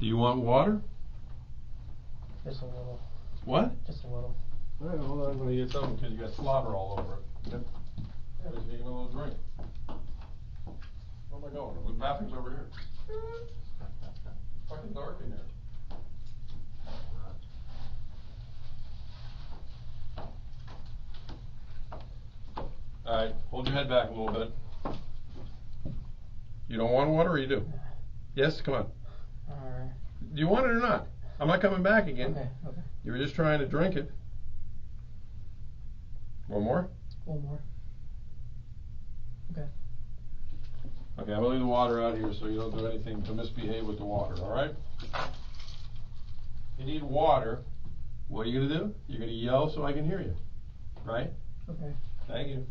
Do you want water? Just a little. What? Just a little. All right, hold on, I'm gonna get something because you got slobber all over it. Yep. Yeah, just taking a little drink. Where am I going? The bathroom's over here. Fucking dark in there. All right, hold your head back a little bit. You don't want water, or you do? Yes, come on. Alright. Do you want it or not? I'm not coming back again. Okay, okay. You were just trying to drink it. One more? One more. Okay. Okay, I'm gonna leave the water out here so you don't do anything to misbehave with the water, alright? You need water. What are you gonna do? You're gonna yell so I can hear you. Right? Okay. Thank you.